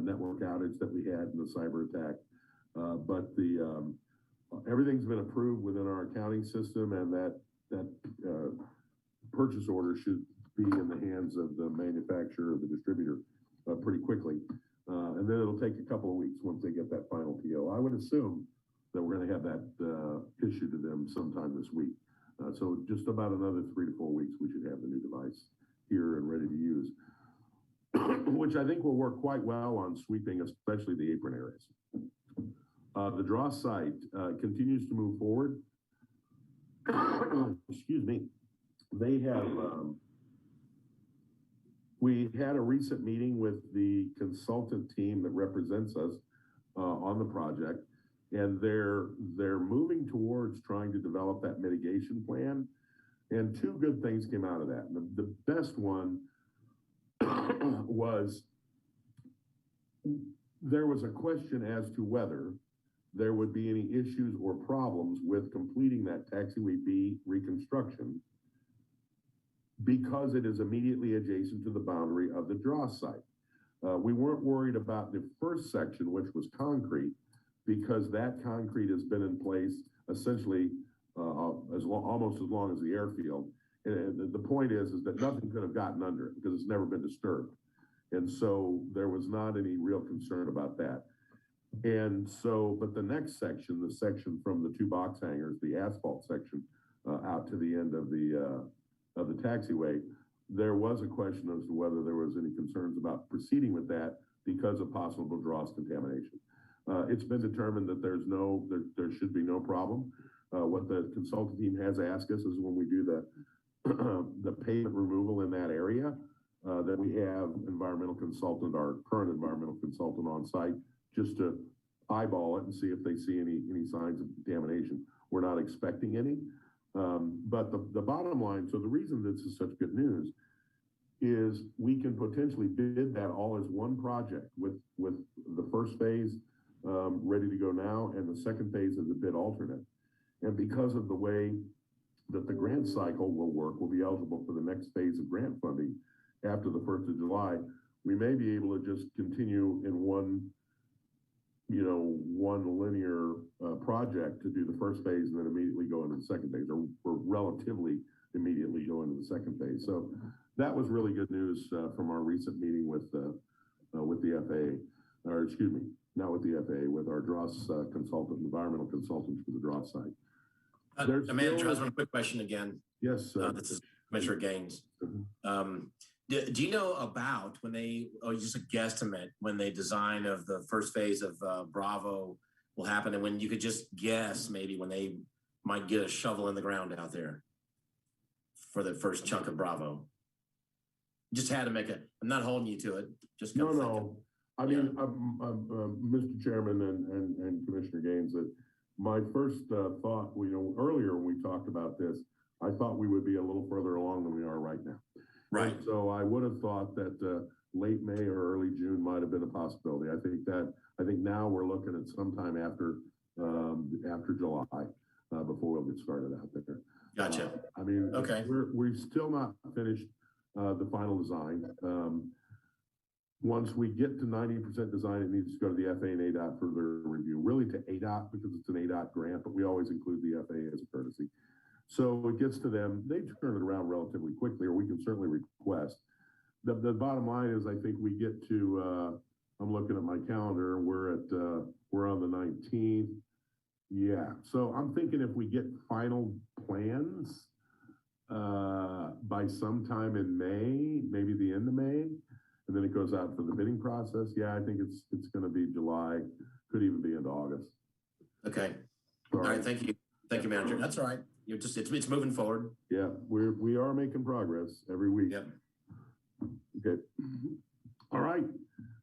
network outage that we had in the cyber attack. But everything's been approved within our accounting system, and that purchase order should be in the hands of the manufacturer or the distributor pretty quickly. And then it'll take a couple of weeks once they get that final PO. I would assume that we're going to have that issued to them sometime this week. So just about another 3 to 4 weeks, we should have the new device here and ready to use, which I think will work quite well on sweeping, especially the apron areas. The draw site continues to move forward. Excuse me. They have, we had a recent meeting with the consultant team that represents us on the project, and they're moving towards trying to develop that mitigation plan. And two good things came out of that. The best one was there was a question as to whether there would be any issues or problems with completing that taxiway B reconstruction because it is immediately adjacent to the boundary of the draw site. We weren't worried about the first section, which was concrete, because that concrete has been in place essentially almost as long as the airfield. And the point is that nothing could have gotten under it because it's never been disturbed. And so there was not any real concern about that. And so, but the next section, the section from the 2 box hangers, the asphalt section out to the end of the taxiway, there was a question as to whether there was any concerns about proceeding with that because of possible dross contamination. It's been determined that there should be no problem. What the consultant team has asked us is when we do the pavement removal in that area, that we have environmental consultant, our current environmental consultant on site, just to eyeball it and see if they see any signs of contamination. We're not expecting any. But the bottom line, so the reason this is such good news is we can potentially bid that all as one project with the first phase ready to go now, and the second phase is a bid alternate. And because of the way that the grant cycle will work, we'll be eligible for the next phase of grant funding after the 1st of July. We may be able to just continue in one linear project to do the first phase and then immediately go into the second phase, or relatively immediately go into the second phase. So that was really good news from our recent meeting with the FAA, or excuse me, not with the FAA, with our DROS consultant, environmental consultants for the DROS site. Manager, has one quick question again. Yes. This is Commissioner Gaines. Do you know about when they, just a guesstimate, when they design of the first phase of Bravo will happen, and when you could just guess maybe when they might get a shovel in the ground out there for the first chunk of Bravo. Just had to make it. I'm not holding you to it. Just No, thinking. no. I mean, Mr. Chairman and Commissioner Gaines, that my first thought, earlier when we talked about this, I thought we would be a little further along than we are right now. Right. And so I would have thought that late May or early June might have been a possibility. I think now we're looking at sometime after July before we'll get started out there. Gotcha. I mean, okay. We've still not finished the final design. Once we get to 90% design, it needs to go to the FAA and ADOT for their review, really to ADOT because it's an ADOT grant, but we always include the FAA as a courtesy. So it gets to them, they turn it around relatively quickly, or we can certainly request. The bottom line is, I think we get to, I'm looking at my calendar, we're on the 19th. Yeah, so I'm thinking if we get final plans by sometime in May, maybe the end of May, and then it goes out for the bidding process. Yeah, I think it's going to be July, could even be into August. Okay. Sorry. All right. Thank you, Manager. That's all right. It's moving forward. Yeah, we are making progress every week. Yep. Okay. All right.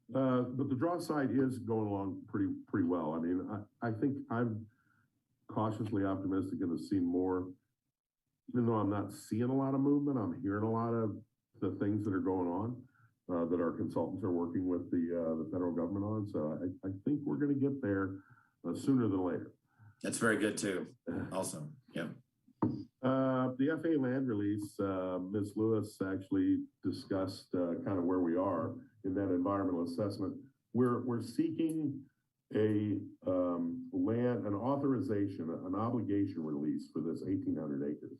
But the draw site is going along pretty well. I mean, I think I'm cautiously optimistic and have seen more. Even though I'm not seeing a lot of movement, I'm hearing a lot of the things that are going on that our consultants are working with the federal government on. So I think we're going to get there sooner than later. That's very good too. Also, yeah. The FAA land release, Ms. Lewis actually discussed kind of where we are in that environmental assessment. We're seeking an authorization, an obligation release for this 1,800 acres.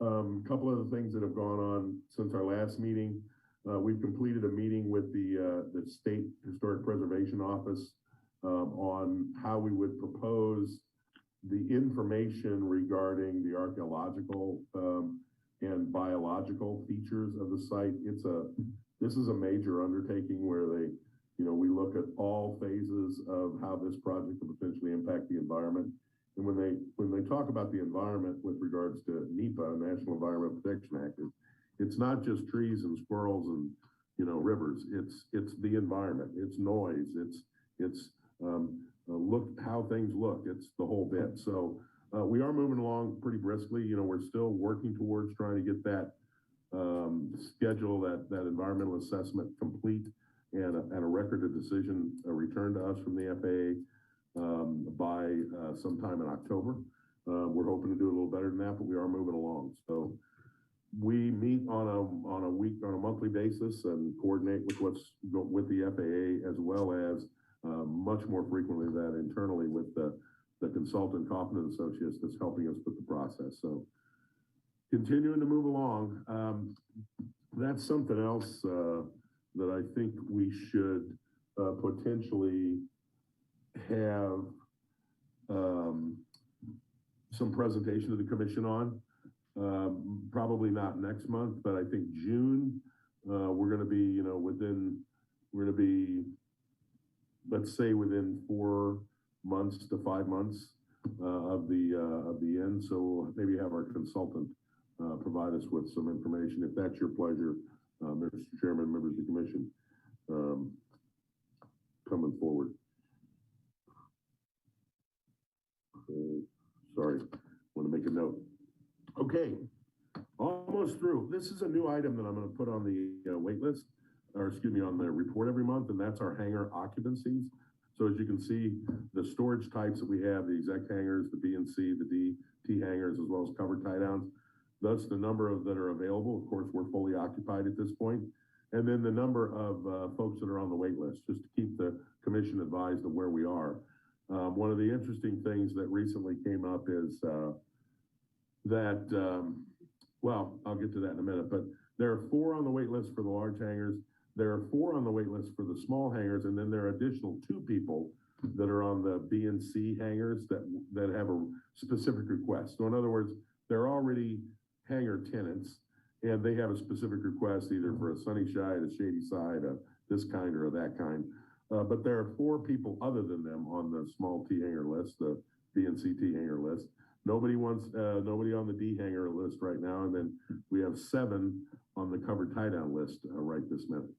A couple of the things that have gone on since our last meeting. We've completed a meeting with the State Historic Preservation Office on how we would propose the information regarding the archaeological and biological features of the site. This is a major undertaking where we look at all phases of how this project could potentially impact the environment. And when they talk about the environment with regards to NEPA, National Environmental Protection Act, it's not just trees and squirrels and rivers. It's the environment. It's noise. It's look how things look. It's the whole bit. So we are moving along pretty briskly. We're still working towards trying to get that schedule, that environmental assessment complete and a record of decision returned to us from the FAA by sometime in October. We're hoping to do a little better than that, but we are moving along. So we meet on a monthly basis and coordinate with the FAA, as well as much more frequently than that internally with the consultant Kaufman Associates that's helping us with the process. So continuing to move along. That's something else that I think we should potentially have some presentation to the commission on. Probably not next month, but I think June, we're going to be, let's say within 4 months to 5 months of the end. So maybe have our consultant provide us with some information, if that's your pleasure, Mr. Chairman, members of the commission, coming forward. Sorry, want to make a note. Okay, almost through. This is a new item that I'm going to put on the wait list, or excuse me, on the report every month, and that's our hangar occupancies. So as you can see, the storage types that we have, the exec hangars, the B and C, the DT hangars, as well as covered tie downs. That's the number that are available. Of course, we're fully occupied at this point. And then the number of folks that are on the wait list, just to keep the commission advised of where we are. One of the interesting things that recently came up is well, I'll get to that in a minute, but there are 4 on the wait list for the large hangars. There are 4 on the wait list for the small hangars, and then there are additional 2 people that are on the B and C hangars that have a specific request. So in other words, they're already hangar tenants, and they have a specific request either for a sunny side, a shady side, this kind or that kind. But there are 4 people other than them on the small T hangar list, the B and C T hangar list. Nobody wants, nobody on the D hanger list right now, and then we have 7 on the covered tie-down list right this minute.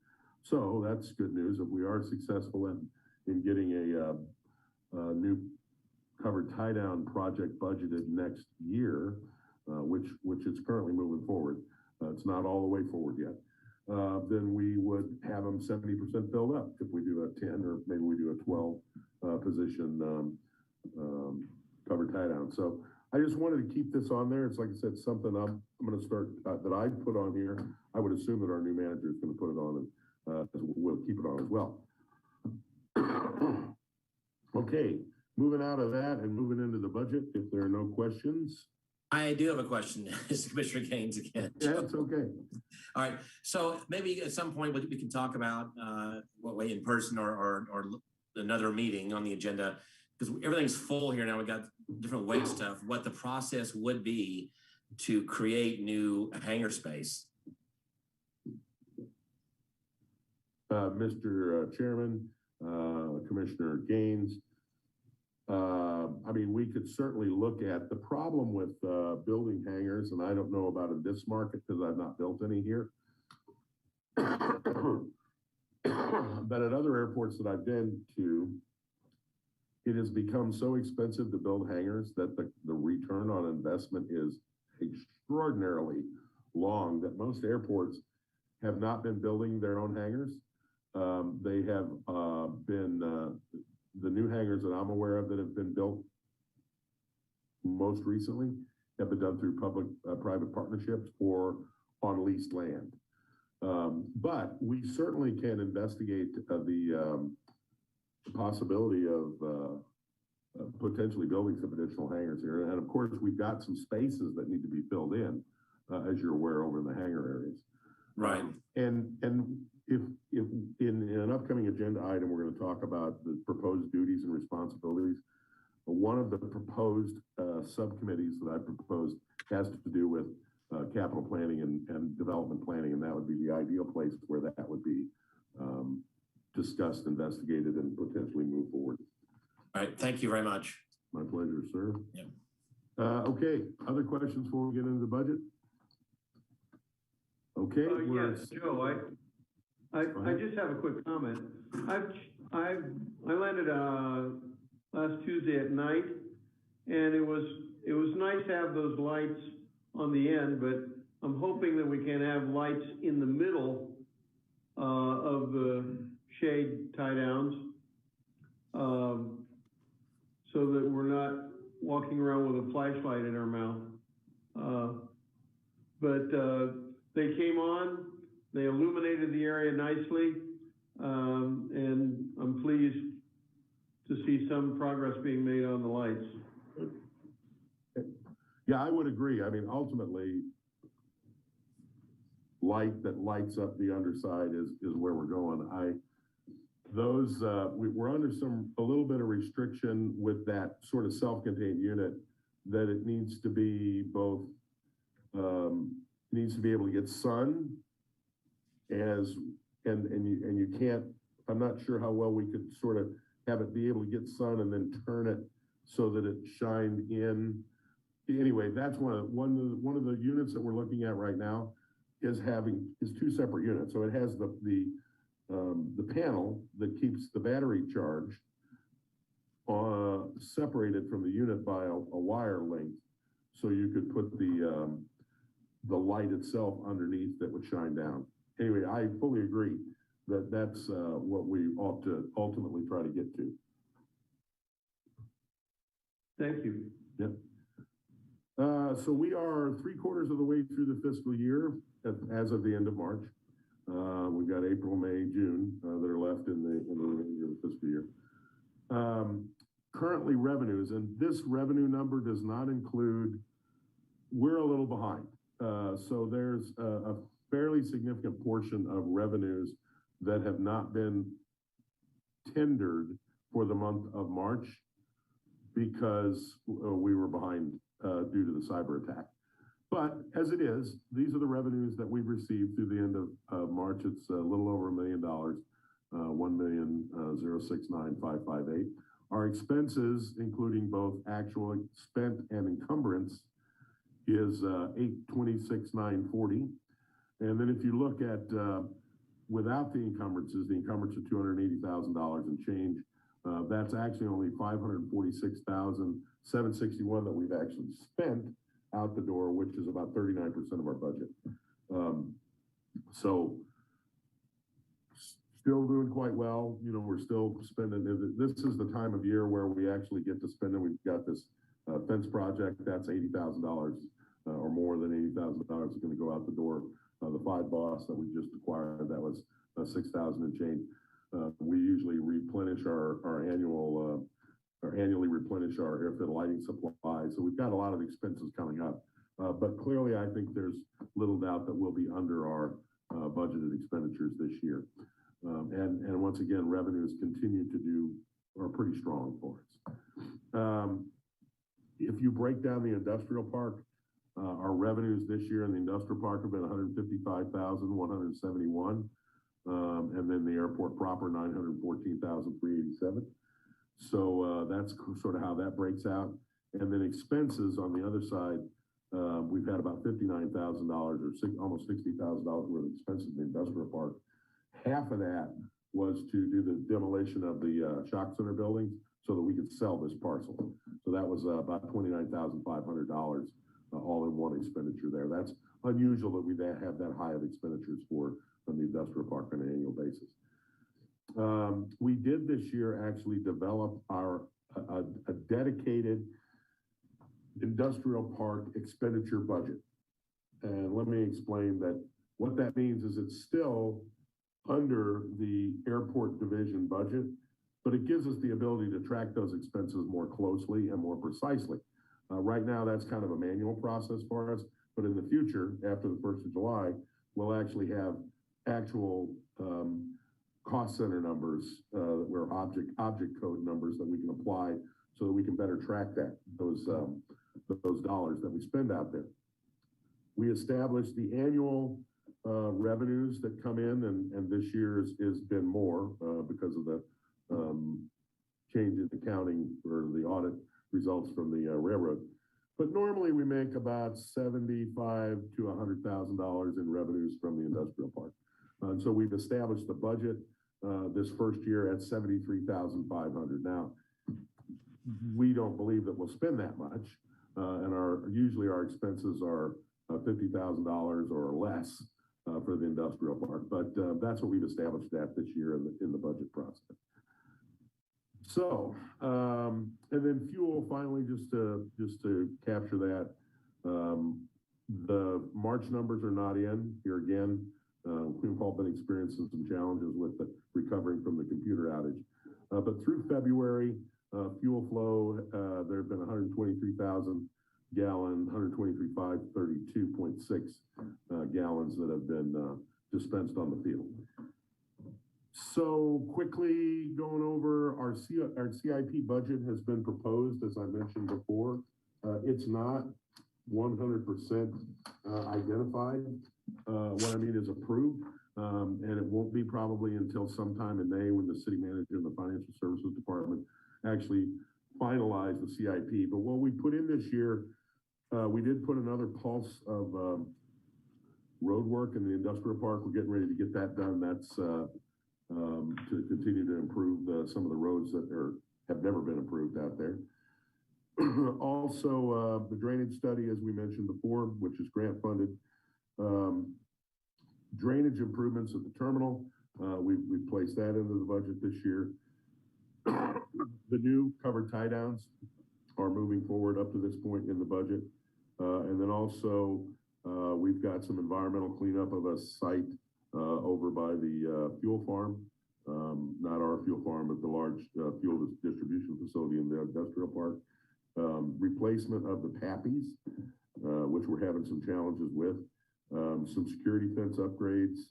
So that's good news. If we are successful in getting a new covered tie-down project budgeted next year, which is currently moving forward, it's not all the way forward yet, then we would have them 70% filled up if we do a 10 or maybe we do a 12 position covered tie-down. So I just wanted to keep this on there. It's like I said, something I'm going to start that I put on here. I would assume that our new manager is going to put it on, and we'll keep it on as well. Okay, moving out of that and moving into the budget. If there are no questions, I do have a question. It's Commissioner Gaines again. yeah, it's okay. All right. So maybe at some point we can talk about what way in person or another meeting on the agenda, because everything's full here now. We got different weight stuff. What the process would be to create new hangar space. Mr. Chairman, Commissioner Gaines, I mean, we could certainly look at the problem with building hangars, and I don't know about in this market because I've not built any here. But at other airports that I've been to, it has become so expensive to build hangars that the return on investment is extraordinarily long, that most airports have not been building their own hangars. They have been, the new hangars that I'm aware of that have been built most recently have been done through public-private partnerships or on leased land. But we certainly can investigate the possibility of potentially building some additional hangars here. And of course, we've got some spaces that need to be filled in, as you're aware, over in the hangar areas. Right. And if in an upcoming agenda item, we're going to talk about the proposed duties and responsibilities. One of the proposed subcommittees that I proposed has to do with capital planning and development planning, and that would be the ideal place where that would be discussed, investigated, and potentially move forward. All right. Thank you very much. My pleasure, sir. Yeah. Okay. Other questions before we get into the budget? Okay. Yes, Joe, I just have a quick comment. I landed last Tuesday at night, and it was nice to have those lights on the end, but I'm hoping that we can have lights in the middle of the shade tie downs, so that we're not walking around with a flashlight in our mouth. But they came on, they illuminated the area nicely, and I'm pleased to see some progress being made on the lights. Yeah, I would agree. I mean, ultimately, light that lights up the underside is where we're going. We're under a little bit of restriction with that sort of self-contained unit, that it needs to be both, needs to be able to get sun and you can't, I'm not sure how well we could sort of have it be able to get sun and then turn it so that it shined in. Anyway, that's one of the units that we're looking at right now is 2 separate units. So it has the panel that keeps the battery charged, separated from the unit by a wire link, so you could put the light itself underneath that would shine down. Anyway, I fully agree that that's what we ought to ultimately try to get to. Thank you. Yep. So we are 3/4 of the way through the fiscal year as of the end of March. We've got April, May, June that are left in the remainder of the fiscal year. Currently revenues, and this revenue number does not include, we're a little behind. So there's a fairly significant portion of revenues that have not been tendered for the month of March because we were behind due to the cyber attack. But as it is, these are the revenues that we've received through the end of March. It's a little over $1 million, $1,069,558. Our expenses, including both actual spent and encumbrance, is $826,940. And then if you look at without the encumbrances of $280,000 and change, that's actually only $546,761 that we've actually spent out the door, which is about 39% of our budget. So still doing quite well. You know, we're still spending. This is the time of year where we actually get to spend, and we've got this fence project that's $80,000 or more than $80,000 is going to go out the door. The 5 boss that we just acquired, that was 6,000 and change. We usually replenish our annually replenish our airfield lighting supply. So we've got a lot of expenses coming up. But clearly, I think there's little doubt that we'll be under our budgeted expenditures this year. And once again, revenues are pretty strong for us. If you break down the industrial park, our revenues this year in the industrial park have been $155,171. And then the airport proper, $914,387. So that's sort of how that breaks out. And then expenses on the other side, we've had about $59,000 or almost $60,000 worth of expenses in the industrial park. Half of that was to do the demolition of the shock center buildings so that we could sell this parcel. So that was about $29,500 all in one expenditure there. That's unusual that we have that high of expenditures for the industrial park on an annual basis. We did this year actually develop a dedicated industrial park expenditure budget. And let me explain that what that means is it's still under the airport division budget, but it gives us the ability to track those expenses more closely and more precisely. Right now, that's kind of a manual process for us, but in the future, after the 1st of July, we'll actually have actual cost center numbers, where object code numbers that we can apply so that we can better track those dollars that we spend out there. We established the annual revenues that come in, and this year has been more because of the change in accounting or the audit results from the railroad. But normally we make about $75,000 to $100,000 in revenues from the industrial park. And so we've established the budget this first year at $73,500. Now, we don't believe that we'll spend that much, and usually our expenses are $50,000 or less for the industrial park. But that's what we've established that this year in the budget process. So, and then fuel, finally, just to capture that, the March numbers are not in here again. We've all been experiencing some challenges with recovering from the computer outage. But through February, fuel flow, there have been 123,000 gallon, 123,532.6 gallons that have been dispensed on the field. So quickly going over our CIP budget has been proposed, as I mentioned before. It's not 100% identified. What I mean is approved, and it won't be probably until sometime in May when the city manager and the financial services department actually finalize the CIP. But what we put in this year, we did put another pulse of road work in the industrial park. We're getting ready to get that done. That's to continue to improve some of the roads that have never been improved out there. Also, the drainage study, as we mentioned before, which is grant funded. Drainage improvements at the terminal, we've placed that into the budget this year. The new covered tie downs are moving forward up to this point in the budget. And then also, we've got some environmental cleanup of a site over by the fuel farm, not our fuel farm, but the large fuel distribution facility in the industrial park. Replacement of the PAPIs, which we're having some challenges with. Some security fence upgrades,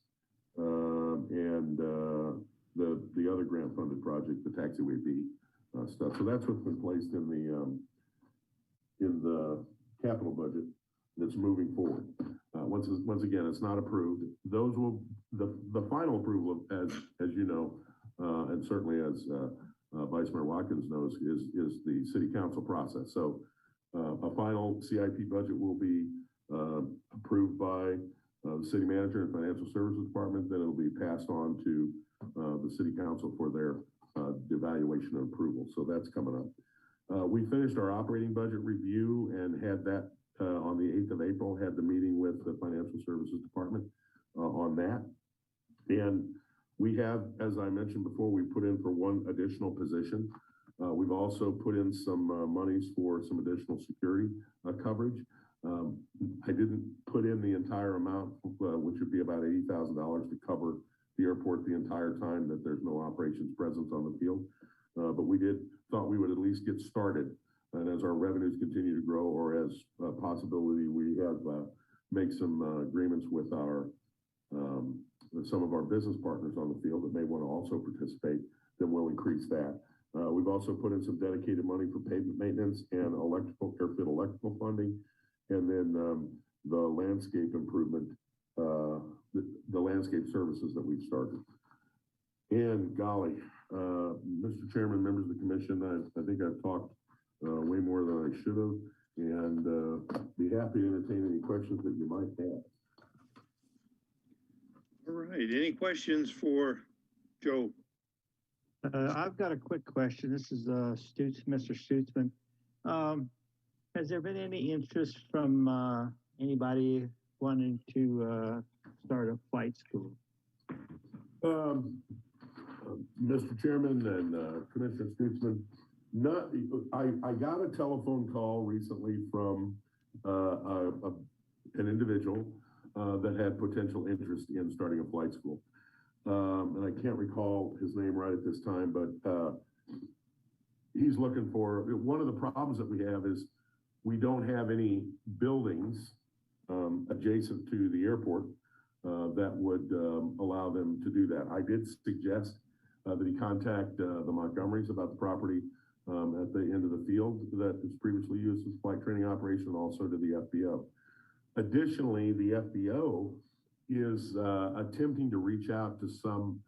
and the other grant funded project, the taxiway B stuff. So that's what's been placed in the capital budget that's moving forward. Once again, it's not approved. Those will the final approval, as you know, and certainly as Vice Mayor Watkins knows, is the city council process. So a final CIP budget will be approved by the city manager and financial services department. Then it'll be passed on to the city council for their evaluation and approval. So that's coming up. We finished our operating budget review and had that on the 8th of April, had the meeting with the financial services department on that. And we have, as I mentioned before, we put in for one additional position. We've also put in some monies for some additional security coverage. I didn't put in the entire amount, which would be about $80,000 to cover the airport the entire time that there's no operations presence on the field. But we thought we would at least get started. And as our revenues continue to grow, or as a possibility, we have make some agreements with our some of our business partners on the field that may want to also participate, then we'll increase that. We've also put in some dedicated money for pavement maintenance and airfield electrical funding, and then the landscape improvement, the landscape services that we've started. And golly, Mr. Chairman, members of the commission, I think I've talked way more than I should have, and be happy to entertain any questions that you might have. All right, any questions for Joe? I've got a quick question. This is Mr. Stutzman. Has there been any interest from anybody wanting to start a flight school? Mr. Chairman and Commissioner Stutzman, I got a telephone call recently from an individual that had potential interest in starting a flight school. And I can't recall his name right at this time, but he's looking for, one of the problems that we have is we don't have any buildings adjacent to the airport that would allow them to do that. I did suggest that he contact the Montgomerys about the property at the end of the field that was previously used as flight training operation, and also to the FBO. Additionally, the FBO is attempting to reach out to some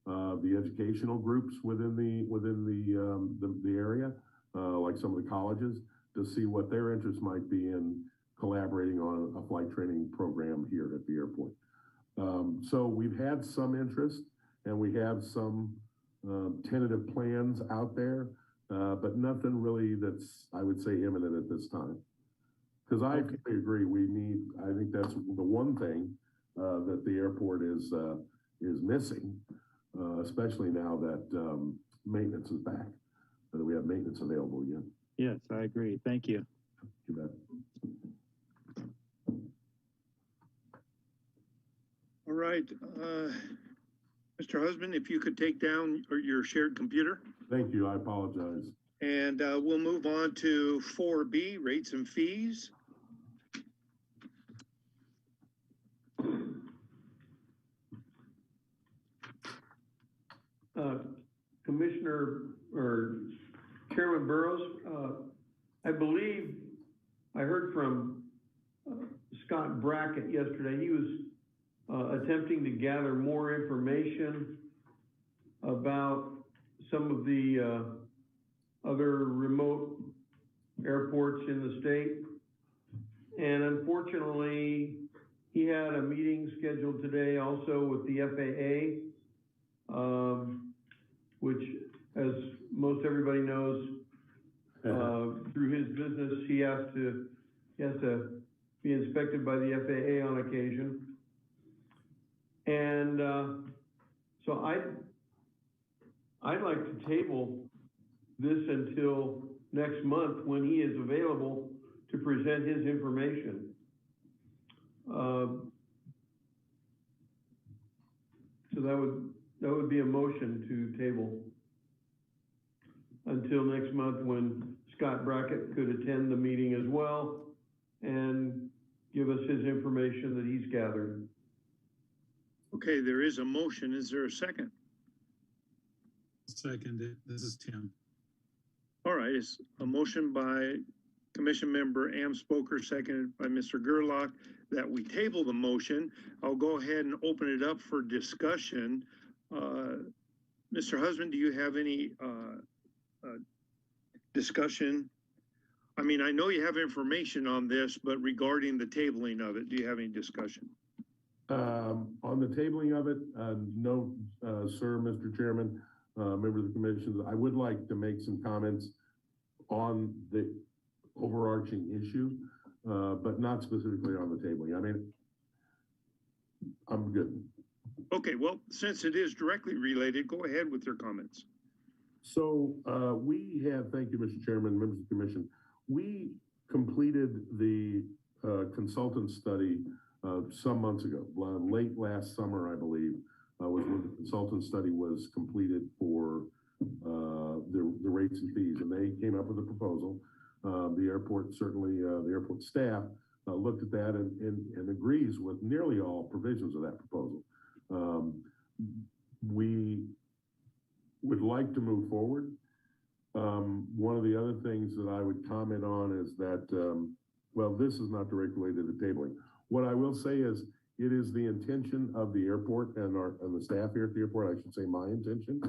of the educational groups within the area, like some of the colleges, to see what their interest might be in collaborating on a flight training program here at the airport. So we've had some interest, and we have some tentative plans out there, but nothing really that's, I would say, imminent at this time. Because I agree, I think that's the one thing that the airport is missing, especially now that maintenance is back, that we have maintenance available again. Yes, I agree. Thank you. You bet. All right, Mr. Husband, if you could take down your shared computer. Thank you, I apologize. And we'll move on to 4B, rates and fees. Commissioner or Chairman Burrows, I believe I heard from Scott Brackett yesterday. He was attempting to gather more information about some of the other remote airports in the state. And unfortunately, he had a meeting scheduled today also with the FAA, which, as most everybody knows, through his business, he has to be inspected by the FAA on occasion. And so I'd like to table this until next month when he is available to present his information. So that would be a motion to table until next month when Scott Brackett could attend the meeting as well and give us his information that he's gathered. Okay, there is a motion. Is there a second? Second, this is Tim. All right, it's a motion by Commission Member Am Spoker, seconded by Mr. Gerlach, that we table the motion. I'll go ahead and open it up for discussion. Mr. Husband, do you have any discussion? I mean, I know you have information on this, but regarding the tabling of it, do you have any discussion? On the tabling of it, no, sir, Mr. Chairman, members of the commission, I would like to make some comments on the overarching issue, but not specifically on the tabling. I mean, I'm good. Okay, well, since it is directly related, go ahead with your comments. So we have, thank you, Mr. Chairman, members of the commission. We completed the consultant study some months ago, late last summer, I believe, was when the consultant study was completed for the rates and fees, and they came up with a proposal. The airport, certainly the airport staff looked at that and agrees with nearly all provisions of that proposal. We would like to move forward. One of the other things that I would comment on is that, well, this is not directly related to tabling. What I will say is, it is the intention of the airport and the staff here at the airport, I should say my intention,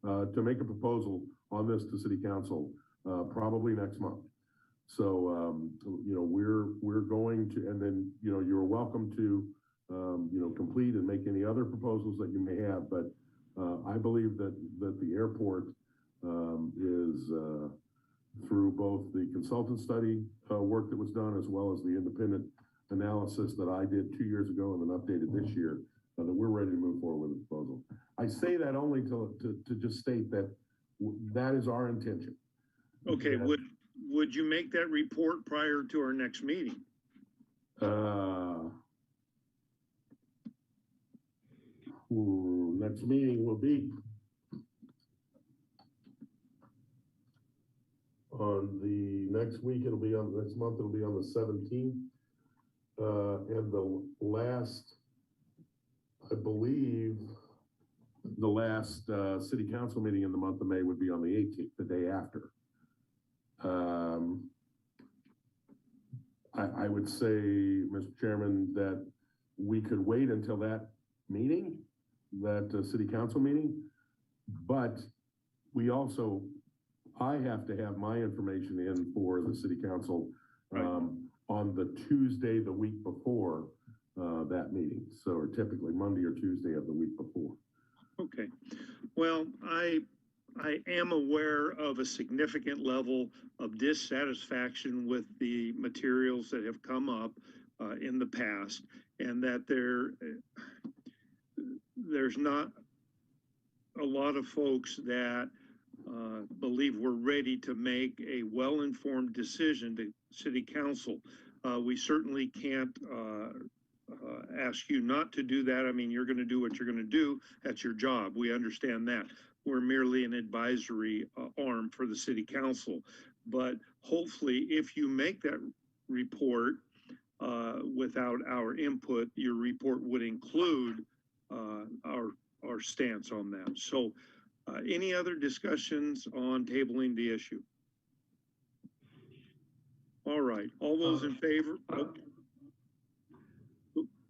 to make a proposal on this to City Council probably next month. So, you know, we're going to, and then, you know, you're welcome to, you know, complete and make any other proposals that you may have. But I believe that the airport is through both the consultant study work that was done, as well as the independent analysis that I did 2 years ago and then updated this year, that we're ready to move forward with the proposal. I say that only to just state that that is our intention. Okay, would you make that report prior to our next meeting? Next meeting will be on the next week. It'll be on next month. It'll be on the 17th. And the last, I believe, the last city council meeting in the month of May would be on the 18th, the day after. I would say, Mr. Chairman, that we could wait until that meeting, that city council meeting, but we also, I have to have my information in for the city council on the Tuesday, the week before that meeting. So, or typically Monday or Tuesday of the week before. Okay. Well, I am aware of a significant level of dissatisfaction with the materials that have come up in the past, and that there's not a lot of folks that believe we're ready to make a well-informed decision to City Council. We certainly can't ask you not to do that. I mean, you're going to do what you're going to do. That's your job. We understand that. We're merely an advisory arm for the City Council. But hopefully, if you make that report without our input, your report would include our stance on that. So any other discussions on tabling the issue? All right, all those in favor?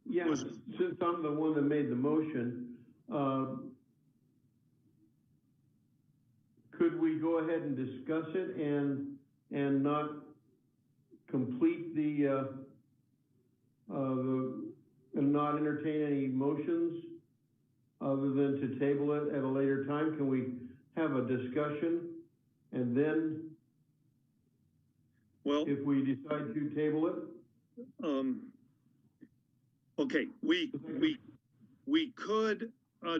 Yeah, since I'm the one that made the motion, could we go ahead and discuss it and not complete and not entertain any motions other than to table it at a later time? Can we have a discussion and then, well, if we decide to table it? Okay, we could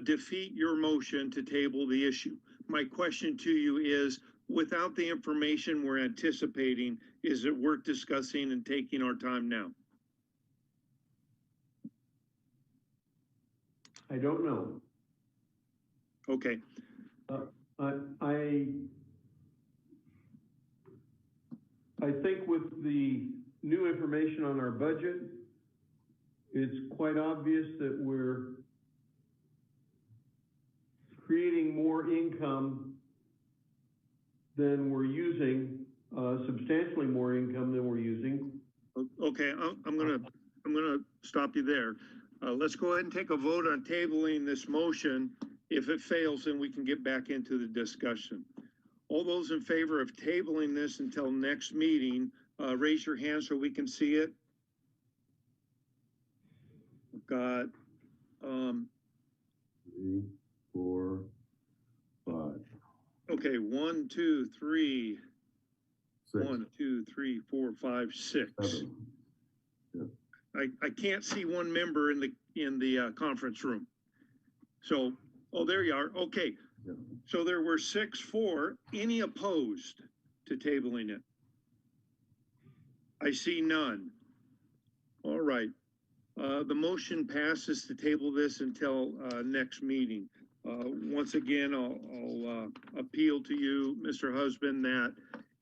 defeat your motion to table the issue. My question to you is, without the information we're anticipating, is it worth discussing and taking our time now? I don't know. Okay. I think with the new information on our budget, it's quite obvious that we're creating more income than we're using, substantially more income than we're using. Okay, I'm gonna stop you there. Let's go ahead and take a vote on tabling this motion. If it fails, then we can get back into the discussion. All those in favor of tabling this until next meeting, raise your hand so we can see it. We've got, 3, 4, 5, okay, 1, 2, 3, 6, 1, 2, 3, 4, 5, 6. 7. I can't see one member in the conference room. So, oh, there you are. Okay. Yeah. So there were 6 for. Any opposed to tabling it? I see none. All right. The motion passes to table this until next meeting. Once again, I'll appeal to you, Mr. Husband, that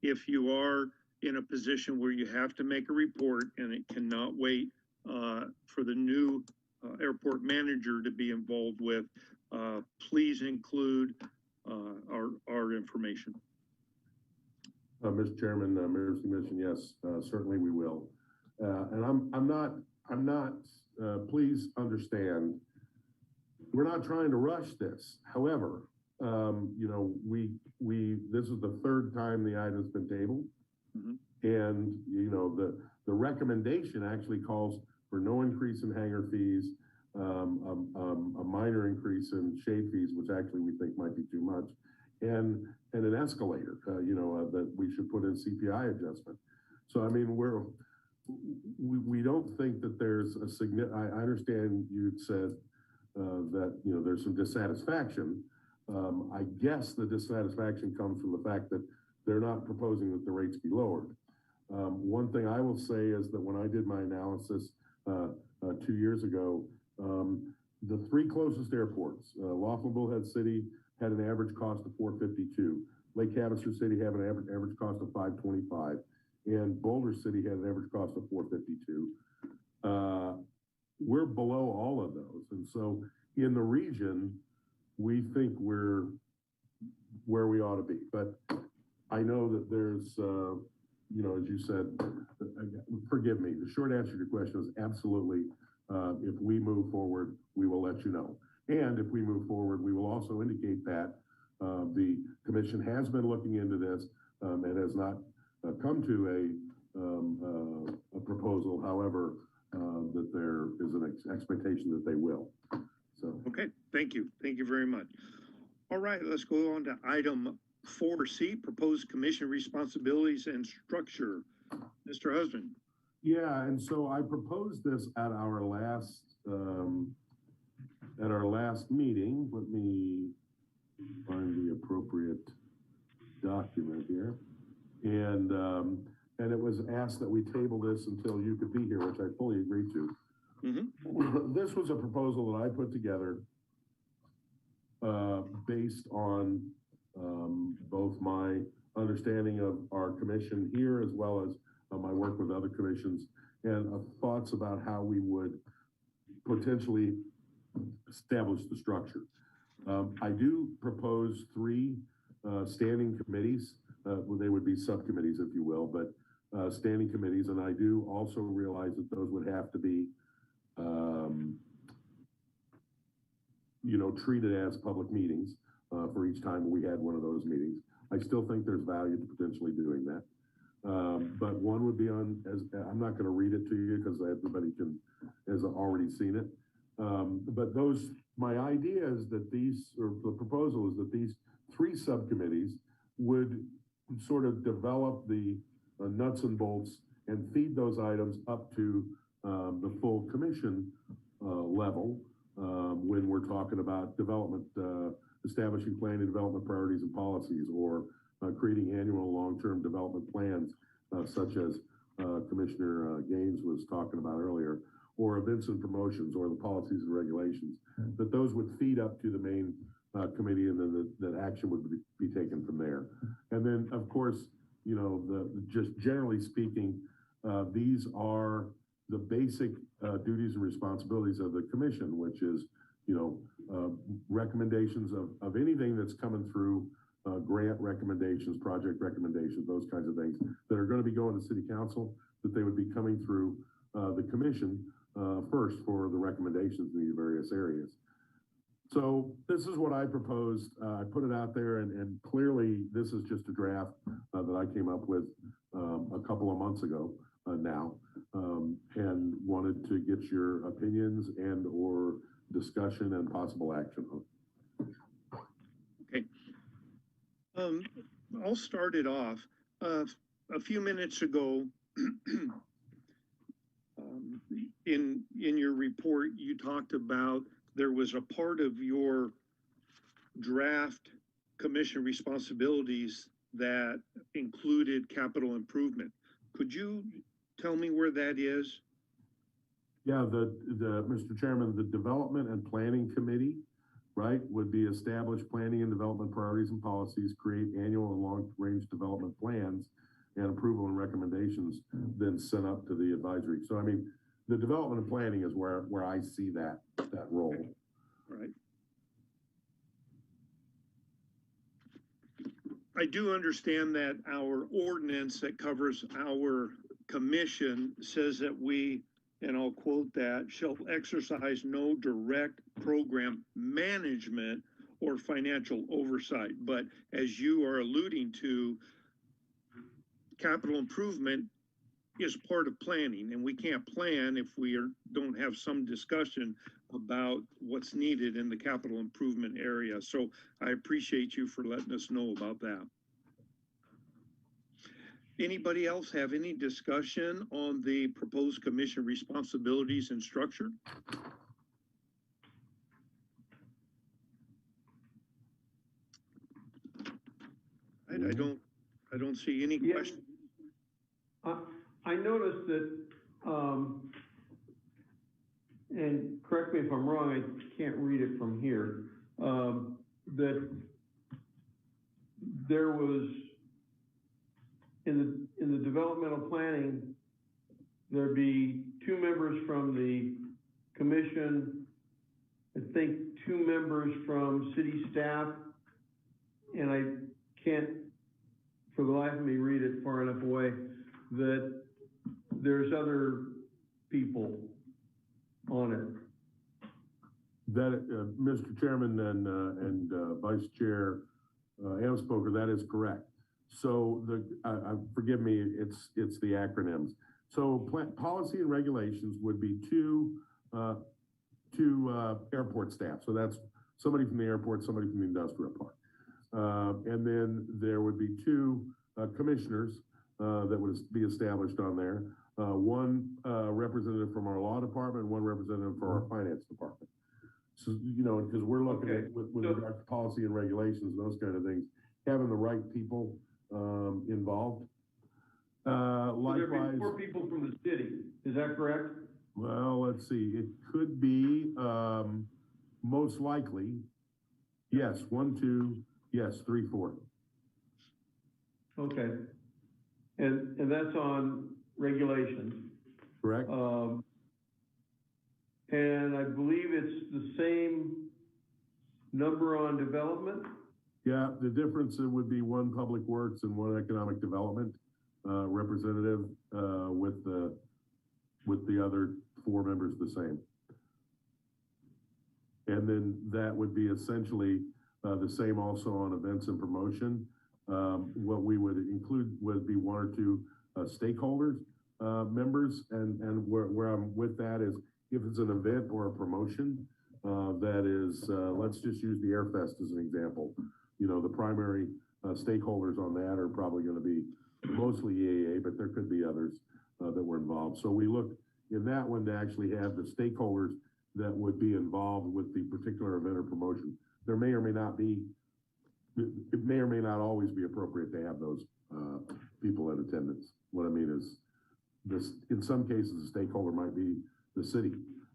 if you are in a position where you have to make a report and it cannot wait for the new airport manager to be involved with, please include our information. Mr. Chairman, members of the commission, yes, certainly we will. And I'm not, please understand, we're not trying to rush this. However, you know, this is the 3rd time the item's been tabled. And, you know, the recommendation actually calls for no increase in hangar fees, a minor increase in shade fees, which actually we think might be too much, and an escalator, you know, that we should put in CPI adjustment. So, I mean, we don't think that there's a significant, I understand you said that, you know, there's some dissatisfaction. I guess the dissatisfaction comes from the fact that they're not proposing that the rates be lowered. One thing I will say is that when I did my analysis 2 years ago, the 3 closest airports, Laughlin Bullhead City had an average cost of $452. Lake Havasu City had an average cost of $525, and Boulder City had an average cost of $452. We're below all of those, and so in the region, we think we're where we ought to be. But I know that there's, you know, as you said, forgive me, the short answer to your question is absolutely, if we move forward, we will let you know. And if we move forward, we will also indicate that the commission has been looking into this and has not come to a proposal. However, that there is an expectation that they will. So. Okay, thank you. Thank you very much. All right, let's go on to item 4C, proposed commission responsibilities and structure. Mr. Husband. Yeah, and so I proposed this at our last meeting. Let me find the appropriate document here. And it was asked that we table this until you could be here, which I fully agreed to. This was a proposal that I put together based on both my understanding of our commission here as well as my work with other commissions and thoughts about how we would potentially establish the structure. I do propose 3 standing committees. They would be subcommittees, if you will, but standing committees. And I do also realize that those would have to be, you know, treated as public meetings for each time we had one of those meetings. I still think there's value to potentially doing that. But one would be on, I'm not going to read it to you because everybody has already seen it. But my idea is that the proposal is that these 3 subcommittees would sort of develop the nuts and bolts and feed those items up to the full commission level when we're talking about development, establishing planning, development priorities and policies, or creating annual long-term development plans, such as Commissioner Gaines was talking about earlier, or events and promotions, or the policies and regulations, that those would feed up to the main committee, and then that action would be taken from there. And then, of course, you know, just generally speaking, these are the basic duties and responsibilities of the commission, which is, you know, recommendations of anything that's coming through, grant recommendations, project recommendations, those kinds of things that are going to be going to city council, that they would be coming through the commission first for the recommendations in the various areas. So this is what I proposed. I put it out there, and clearly this is just a draft that I came up with a couple of months ago now, and wanted to get your opinions and or discussion and possible action. Okay. I'll start it off. A few minutes ago, in your report, you talked about there was a part of your draft commission responsibilities that included capital improvement. Could you tell me where that is? Yeah, Mr. Chairman, the Development and Planning Committee, right, would be established planning and development priorities and policies, create annual and long-range development plans, and approval and recommendations then sent up to the advisory. So I mean, the development and planning is where I see that role. Right. I do understand that our ordinance that covers our commission says that we, and I'll quote that, shall exercise no direct program management or financial oversight. But as you are alluding to, capital improvement is part of planning, and we can't plan if we don't have some discussion about what's needed in the capital improvement area. So I appreciate you for letting us know about that. Anybody else have any discussion on the proposed commission responsibilities and structure? I don't see any questions. I noticed that, and correct me if I'm wrong, I can't read it from here, that there was, in the developmental planning, there'd be 2 members from the commission, I think 2 members from city staff, and I can't, for the life of me, read it far enough away, that there's other people on it. That, Mr. Chairman and Vice Chair Amspoker, that is correct. So forgive me, it's the acronyms. So policy and regulations would be two airport staff. So that's somebody from the airport, somebody from the industrial park. And then there would be 2 commissioners that would be established on there. One representative from our law department, one representative for our finance department. So, you know, because we're looking at with regard to policy and regulations, those kind of things, having the right people involved. Likewise, there'd be 4 people from the city, is that correct? Well, let's see, it could be most likely, yes, 1, 2, yes, 3, 4. Okay. And that's on regulations. Correct. And I believe it's the same number on development? Yeah, the difference would be 1 public works and 1 economic development representative with the other 4 members the same. And then that would be essentially the same also on events and promotion. What we would include would be 1 or 2 stakeholders, members, and where I'm with that is if it's an event or a promotion that is, let's just use the Airfest as an example. You know, the primary stakeholders on that are probably going to be mostly EAA, but there could be others that were involved. So we look in that one to actually have the stakeholders that would be involved with the particular event or promotion. There may or may not be, it may or may not always be appropriate to have those people in attendance. What I mean is this, in some cases, the stakeholder might be the city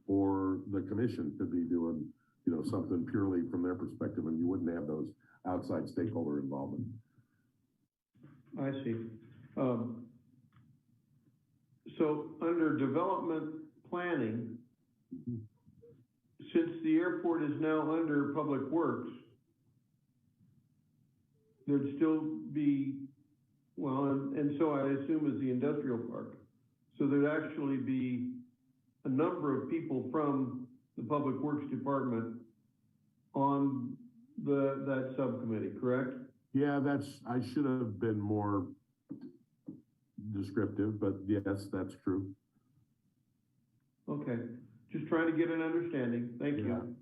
or the commission could be doing, you know, something purely from their perspective, and you wouldn't have those outside stakeholder involvement. I see. So under development planning, since the airport is now under public works, there'd still be, well, and so I assume is the industrial park. So there'd actually be a number of people from the public works department on that subcommittee, correct? Yeah, I should have been more descriptive, but yes, that's true. Okay, just trying to get an understanding. Thank you.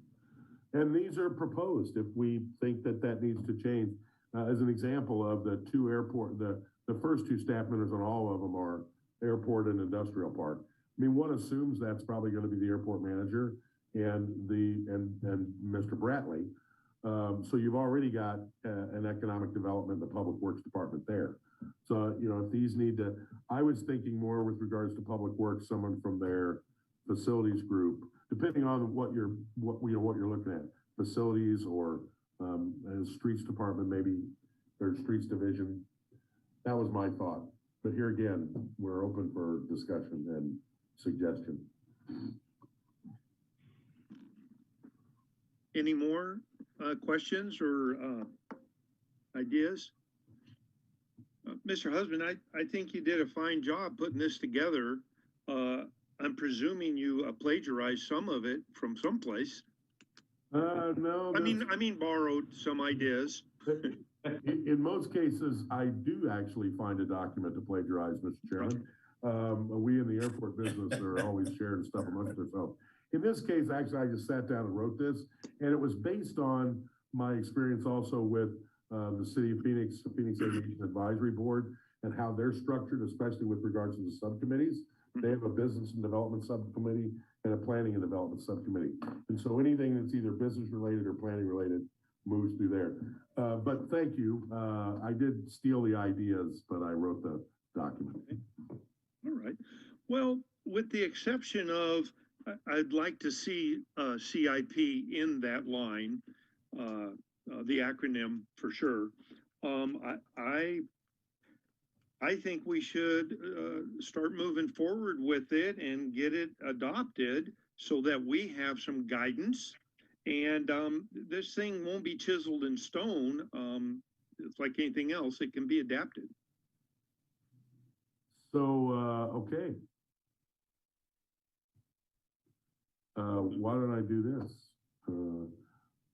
And these are proposed if we think that that needs to change. As an example of the two airport, the first two staff members on all of them are airport and industrial park. I mean, one assumes that's probably going to be the airport manager and Mr. Bratley. So you've already got an economic development, the public works department there. So, you know, if these need to, I was thinking more with regards to public works, someone from their facilities group, depending on what you're looking at, facilities or streets department, maybe, or streets division. That was my thought. But here again, we're open for discussion and suggestion. Any more questions or ideas? Mr. Husband, I think you did a fine job putting this together. I'm presuming you plagiarized some of it from someplace. No. I mean, borrowed some ideas. In most cases, I do actually find a document to plagiarize, Mr. Chairman. We in the airport business are always sharing stuff amongst ourselves. In this case, actually, I just sat down and wrote this, and it was based on my experience also with the City of Phoenix, the Phoenix Aviation Advisory Board, and how they're structured, especially with regards to the subcommittees. They have a business and development subcommittee and a planning and development subcommittee. And so anything that's either business related or planning related moves through there. But thank you. I did steal the ideas, but I wrote the document. All right. Well, with the exception of, I'd like to see CIP in that line, the acronym for sure. I think we should start moving forward with it and get it adopted so that we have some guidance. And this thing won't be chiseled in stone. It's like anything else, it can be adapted. So, okay. Why don't I do this?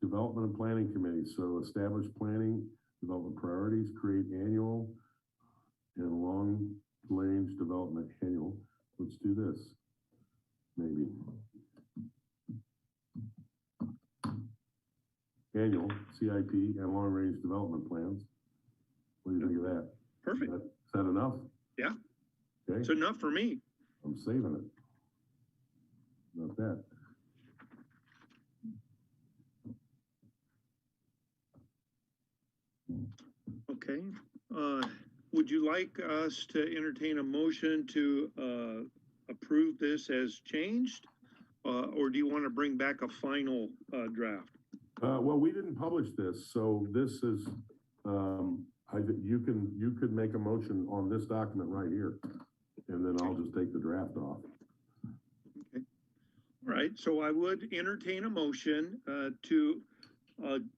Development and Planning Committee. So establish planning, development priorities, create annual and long range development annual. Let's do this. Maybe. Annual CIP and long range development plans. What do you think of that? Perfect. Is that enough? Yeah. Okay. It's enough for me. I'm saving it. Not that. Okay. Would you like us to entertain a motion to approve this as changed? Or do you want to bring back a final draft? Well, we didn't publish this, so this is, you could make a motion on this document right here, and then I'll just take the draft off. Okay. All right, so I would entertain a motion to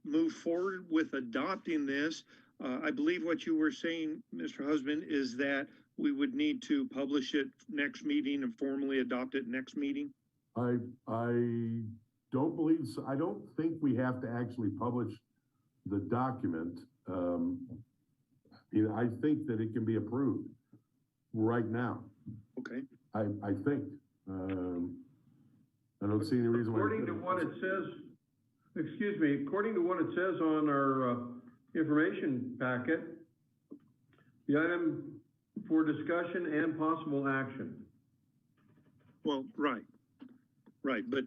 move forward with adopting this. I believe what you were saying, Mr. Husband, is that we would need to publish it next meeting and formally adopt it next meeting? I don't believe so. I don't think we have to actually publish the document. You know, I think that it can be approved right now. Okay. I think. I don't see any reason why. According to what it says, excuse me, according to what it says on our information packet, the item for discussion and possible action. Well, right, but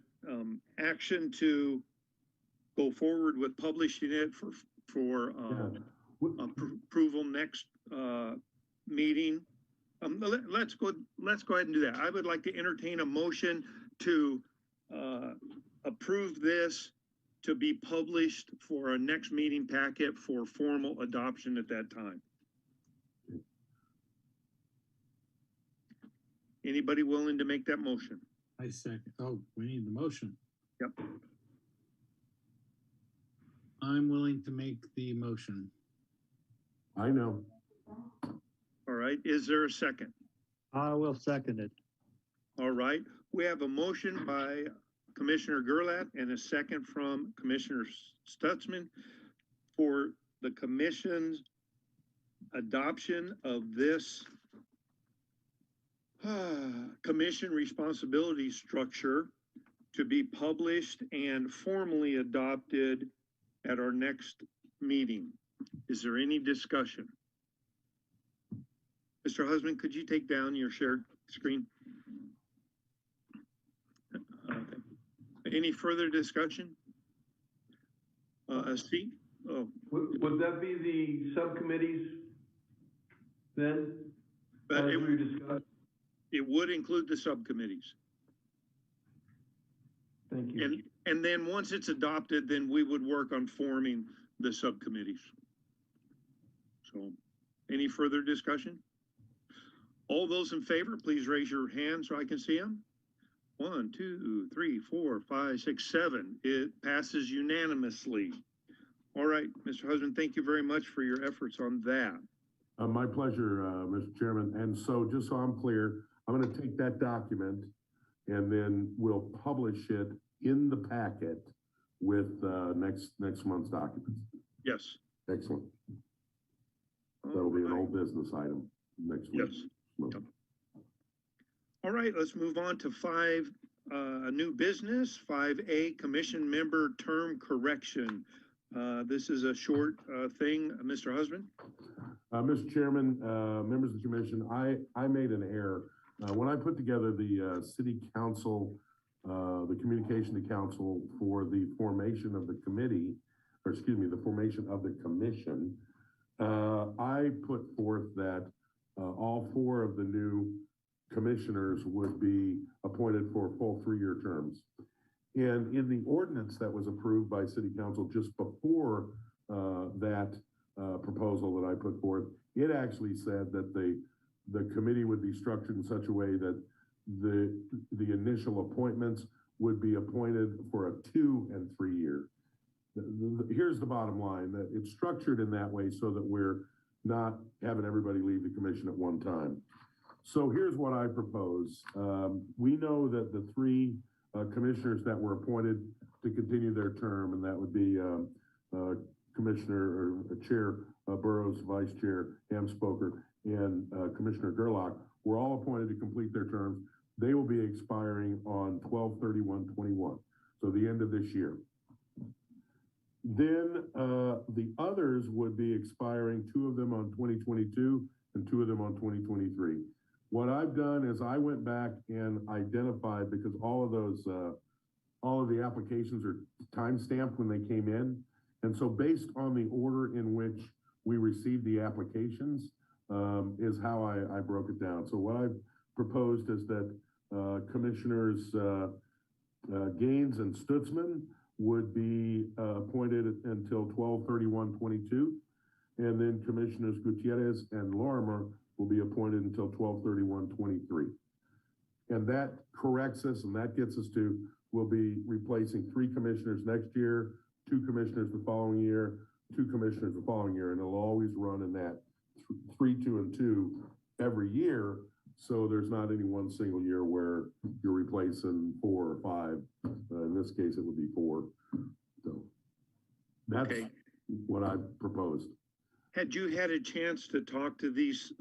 action to go forward with publishing it for approval next meeting. Let's go ahead and do that. I would like to entertain a motion to approve this to be published for a next meeting packet for formal adoption at that time. Anybody willing to make that motion? I second. Oh, we need the motion. Yep. I'm willing to make the motion. I know. All right, is there a second? I will second it. All right, we have a motion by Commissioner Gerlat and a second from Commissioner Stutzman for the commission's adoption of this commission responsibility structure to be published and formally adopted at our next meeting. Is there any discussion? Mr. Husband, could you take down your shared screen? Any further discussion? Steve? Oh. Would that be the subcommittees then? But As we discussed? it would include the subcommittees. Thank you. And then once it's adopted, then we would work on forming the subcommittees. So, any further discussion? All those in favor, please raise your hand so I can see them. 1, 2, 3, 4, 5, 6, 7. It passes unanimously. All right, Mr. Husband, thank you very much for your efforts on that. My pleasure, Mr. Chairman. And so just so I'm clear, I'm going to take that document and then we'll publish it in the packet with next month's documents. Yes. Excellent. That'll be an old business item next week. Yes. Yep. All right, let's move on to 5, new business, 5A, commission member term correction. This is a short thing, Mr. Husband. Mr. Chairman, members of the commission, I made an error. When I put together the city council, the communication to council for the formation of the committee, or excuse me, the formation of the commission, I put forth that all 4 of the new commissioners would be appointed for full 3-year terms. And in the ordinance that was approved by city council just before that proposal that I put forth, it actually said that the committee would be structured in such a way that the initial appointments would be appointed for a 2 and 3 year. Here's the bottom line, that it's structured in that way so that we're not having everybody leave the commission at one time. So here's what I propose. We know that the 3 commissioners that were appointed to continue their term, and that would be Commissioner or Chair Burrows, Vice Chair Hamspoker, and Commissioner Gerlach, were all appointed to complete their terms. They will be expiring on 12/31/21, so the end of this year. Then the others would be expiring, 2 of them on 2022 and 2 of them on 2023. What I've done is I went back and identified, because all of those, all of the applications are time-stamped when they came in. And so based on the order in which we received the applications, is how I broke it down. So what I've proposed is that Commissioners Gaines and Stutzman would be appointed until 12/31/22. And then Commissioners Gutierrez and Lorimer will be appointed until 12/31/23. And that corrects us, and that gets us to, we'll be replacing 3 commissioners next year, 2 commissioners the following year, 2 commissioners the following year, and it'll always run in that 3, 2, and 2 every year. So there's not any one single year where you're replacing 4 or 5. In this case, it would be 4. So that's Okay. what I proposed. Had you had a chance to talk to these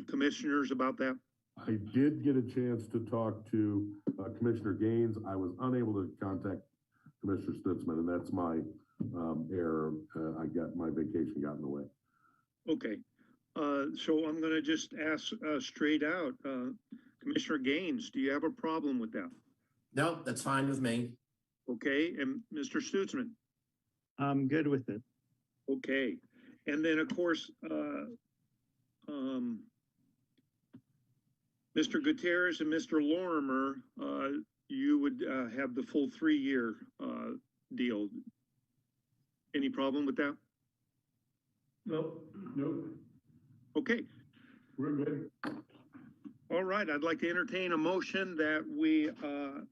commissioners about that? I did get a chance to talk to Commissioner Gaines. I was unable to contact Commissioner Stutzman, and that's my error. My vacation got in the way. Okay. So I'm going to just ask straight out, Commissioner Gaines, do you have a problem with that? No, that's fine with me. Okay. And Mr. Stutzman? I'm good with it. Okay. And then, of course, Mr. Gutierrez and Mr. Lorimer, you would have the full 3-year deal. Any problem with that? Nope. Okay. We're good. All right. I'd like to entertain a motion that we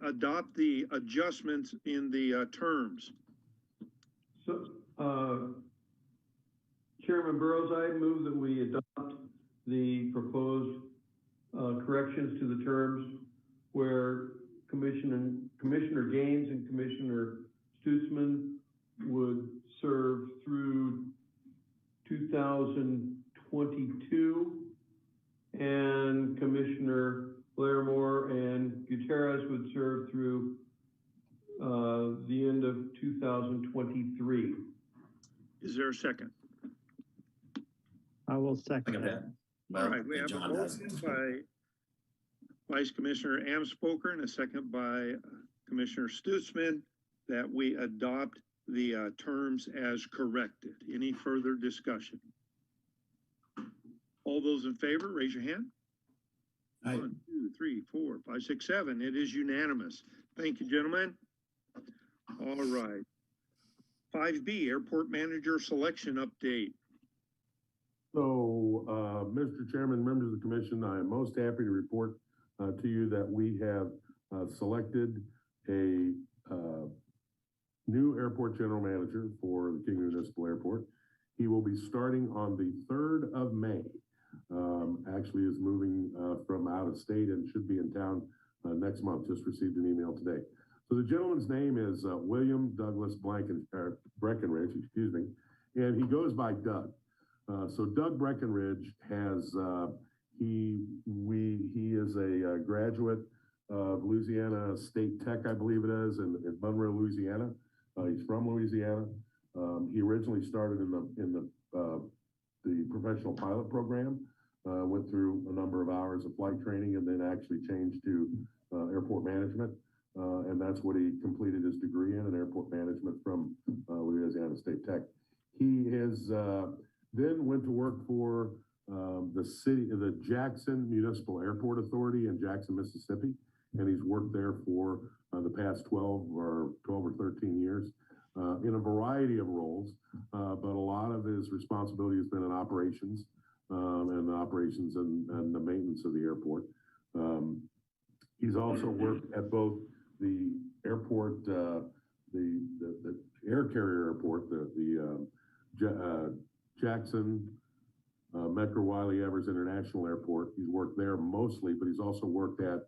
adopt the adjustments in the terms. So, Chairman Burrows, I move that we adopt the proposed corrections to the terms where Commissioner Gaines and Commissioner Stutzman would serve through 2022, and Commissioner Blairmore and Gutierrez would serve through the end of 2023. Is there a second? I will second Second that. that. All right, we have a John does. motion by Vice Commissioner Amspoker and a second by Commissioner Stutzman that we adopt the terms as corrected. Any further discussion? All those in favor, raise your hand. Aye. 1, 2, 3, 4, 5, 6, 7. It is unanimous. Thank you, gentlemen. All right. 5B, Airport Manager Selection Update. So, Mr. Chairman, members of the commission, I am most happy to report to you that we have selected a new airport general manager for the Kingman Municipal Airport. He will be starting on the 3rd of May. Actually is moving from out of state and should be in town next month. Just received an email today. So the gentleman's name is William Douglas Breckenridge, excuse me, and he goes by Doug. So Doug Breckenridge has, he is a graduate of Louisiana State Tech, I believe it is, in Monroe, Louisiana. He's from Louisiana. He originally started in the professional pilot program, went through a number of hours of flight training, and then actually changed to airport management. And that's what he completed his degree in airport management from Louisiana State Tech. He has then went to work for the Jackson Municipal Airport Authority in Jackson, Mississippi, and he's worked there for the past 12 or 13 years in a variety of roles, but a lot of his responsibility has been in operations and the maintenance of the airport. He's also worked at both the airport, the air carrier airport, the Jackson Metro Wiley Evers International Airport. He's worked there mostly, but he's also worked at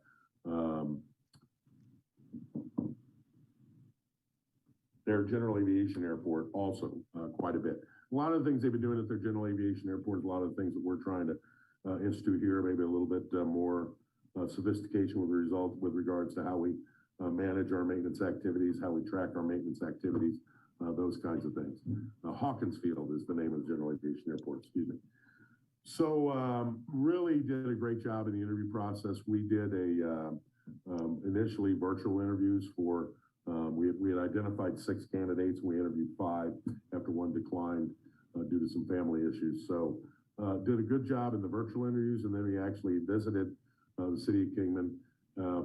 their general aviation airport also quite a bit. A lot of the things they've been doing at their general aviation airport is a lot of the things that we're trying to institute here, maybe a little bit more sophistication with regards to how we manage our maintenance activities, how we track our maintenance activities, those kinds of things. Hawkins Field is the name of the general aviation airport, excuse me. So really did a great job in the interview process. We did initially virtual interviews for, we had identified 6 candidates, and we interviewed 5 after one declined due to some family issues. So did a good job in the virtual interviews, and then we actually visited the city of Kingman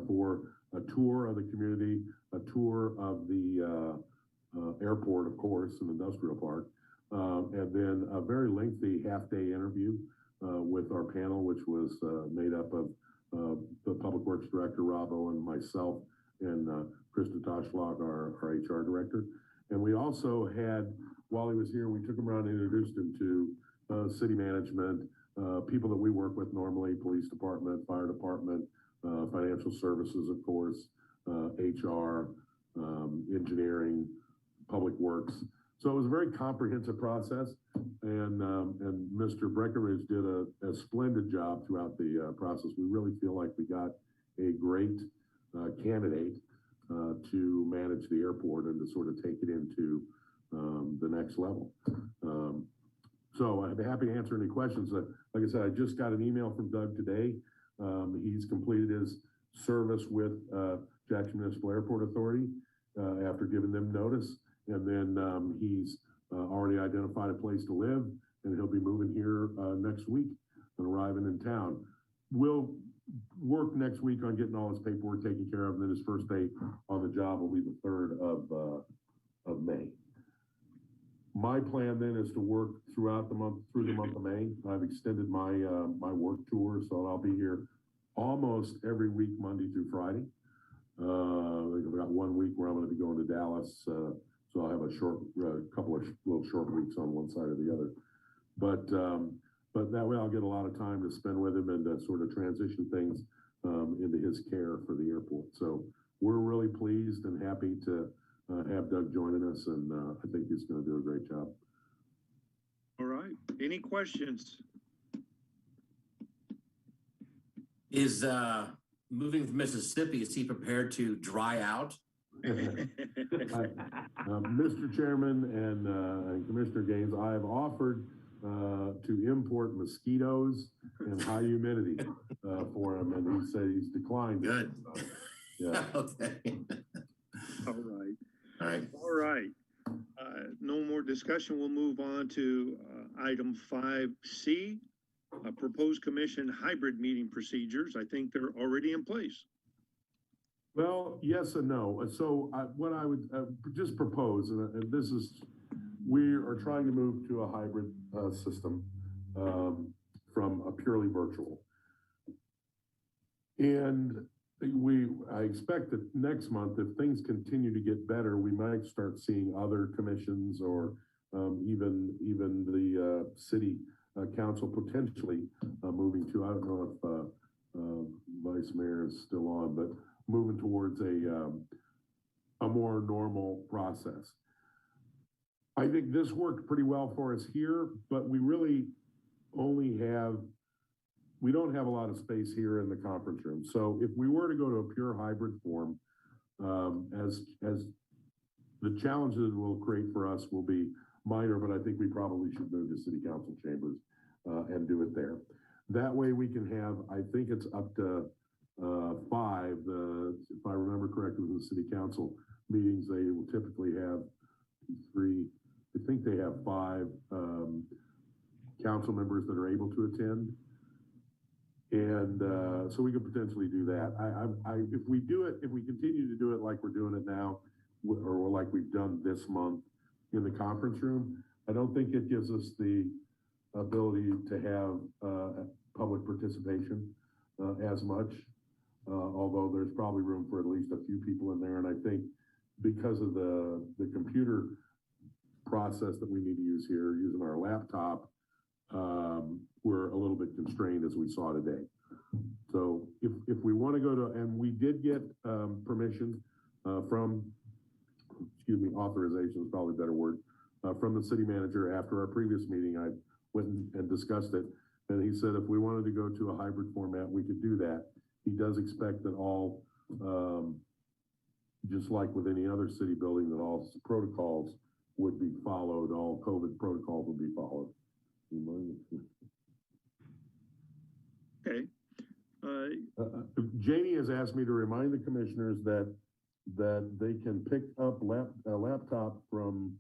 for a tour of the community, a tour of the airport, of course, an industrial park, and then a very lengthy half-day interview with our panel, which was made up of the Public Works Director, Rob Owen, myself, and Krista Toshlock, our HR Director. And we also had, while he was here, we took him around and introduced him to city management, people that we work with normally, police department, fire department, financial services, of course, HR, engineering, public works. So it was a very comprehensive process, and Mr. Breckenridge did a splendid job throughout the process. We really feel like we got a great candidate to manage the airport and to sort of take it into the next level. So I'd be happy to answer any questions. Like I said, I just got an email from Doug today. He's completed his service with Jackson Municipal Airport Authority after giving them notice. And then he's already identified a place to live, and he'll be moving here next week and arriving in town. We'll work next week on getting all his paperwork taken care of, and then his first day on the job will be the 3rd of May. My plan then is to work throughout the month, through the month of May. I've extended my my work tour, so I'll be here almost every week, Monday through Friday. I've got 1 week where I'm going to be going to Dallas, so I'll have a short, couple of little short weeks on one side or the other. But that way I'll get a lot of time to spend with him and to sort of transition things into his care for the airport. So we're really pleased and happy to have Doug joining us, and I think he's going to do a great job. All right. Any questions? Is moving from Mississippi, is he prepared to dry out? Mr. Chairman and Commissioner Gaines, I have offered to import mosquitoes and high humidity for him, and he said he's declined. Good. Yeah. Okay. All right. All right. All right. No more discussion. We'll move on to item 5C, proposed commission hybrid meeting procedures. I think they're already in place. Well, yes and no. So what I would just propose, and this is, we are trying to move to a hybrid system from a purely virtual. And I expect that next month, if things continue to get better, we might start seeing other commissions or even the city council potentially moving to, I don't know if Vice Mayor is still on, but moving towards a more normal process. I think this worked pretty well for us here, but we really we don't have a lot of space here in the conference room. So if we were to go to a pure hybrid form, as the challenges it will create for us will be minor, but I think we probably should move to city council chambers and do it there. That way we can have, I think it's up to 5, if I remember correctly, with the city council meetings, they will typically have 3, I think they have 5 council members that are able to attend. And so we could potentially do that. If we continue to do it like we're doing it now, or like we've done this month in the conference room, I don't think it gives us the ability to have public participation as much. Although there's probably room for at least a few people in there. And I think because of the computer process that we need to use here, using our laptop, we're a little bit constrained as we saw today. So if we want to go to, and we did get permission from, authorization is probably a better word, from the city manager after our previous meeting. I went and discussed it, and he said if we wanted to go to a hybrid format, we could do that. He does expect that all, just like with any other city building, that all protocols would be followed, all COVID protocols would be followed. Okay. Janie has asked me to remind the commissioners that they can pick up a laptop from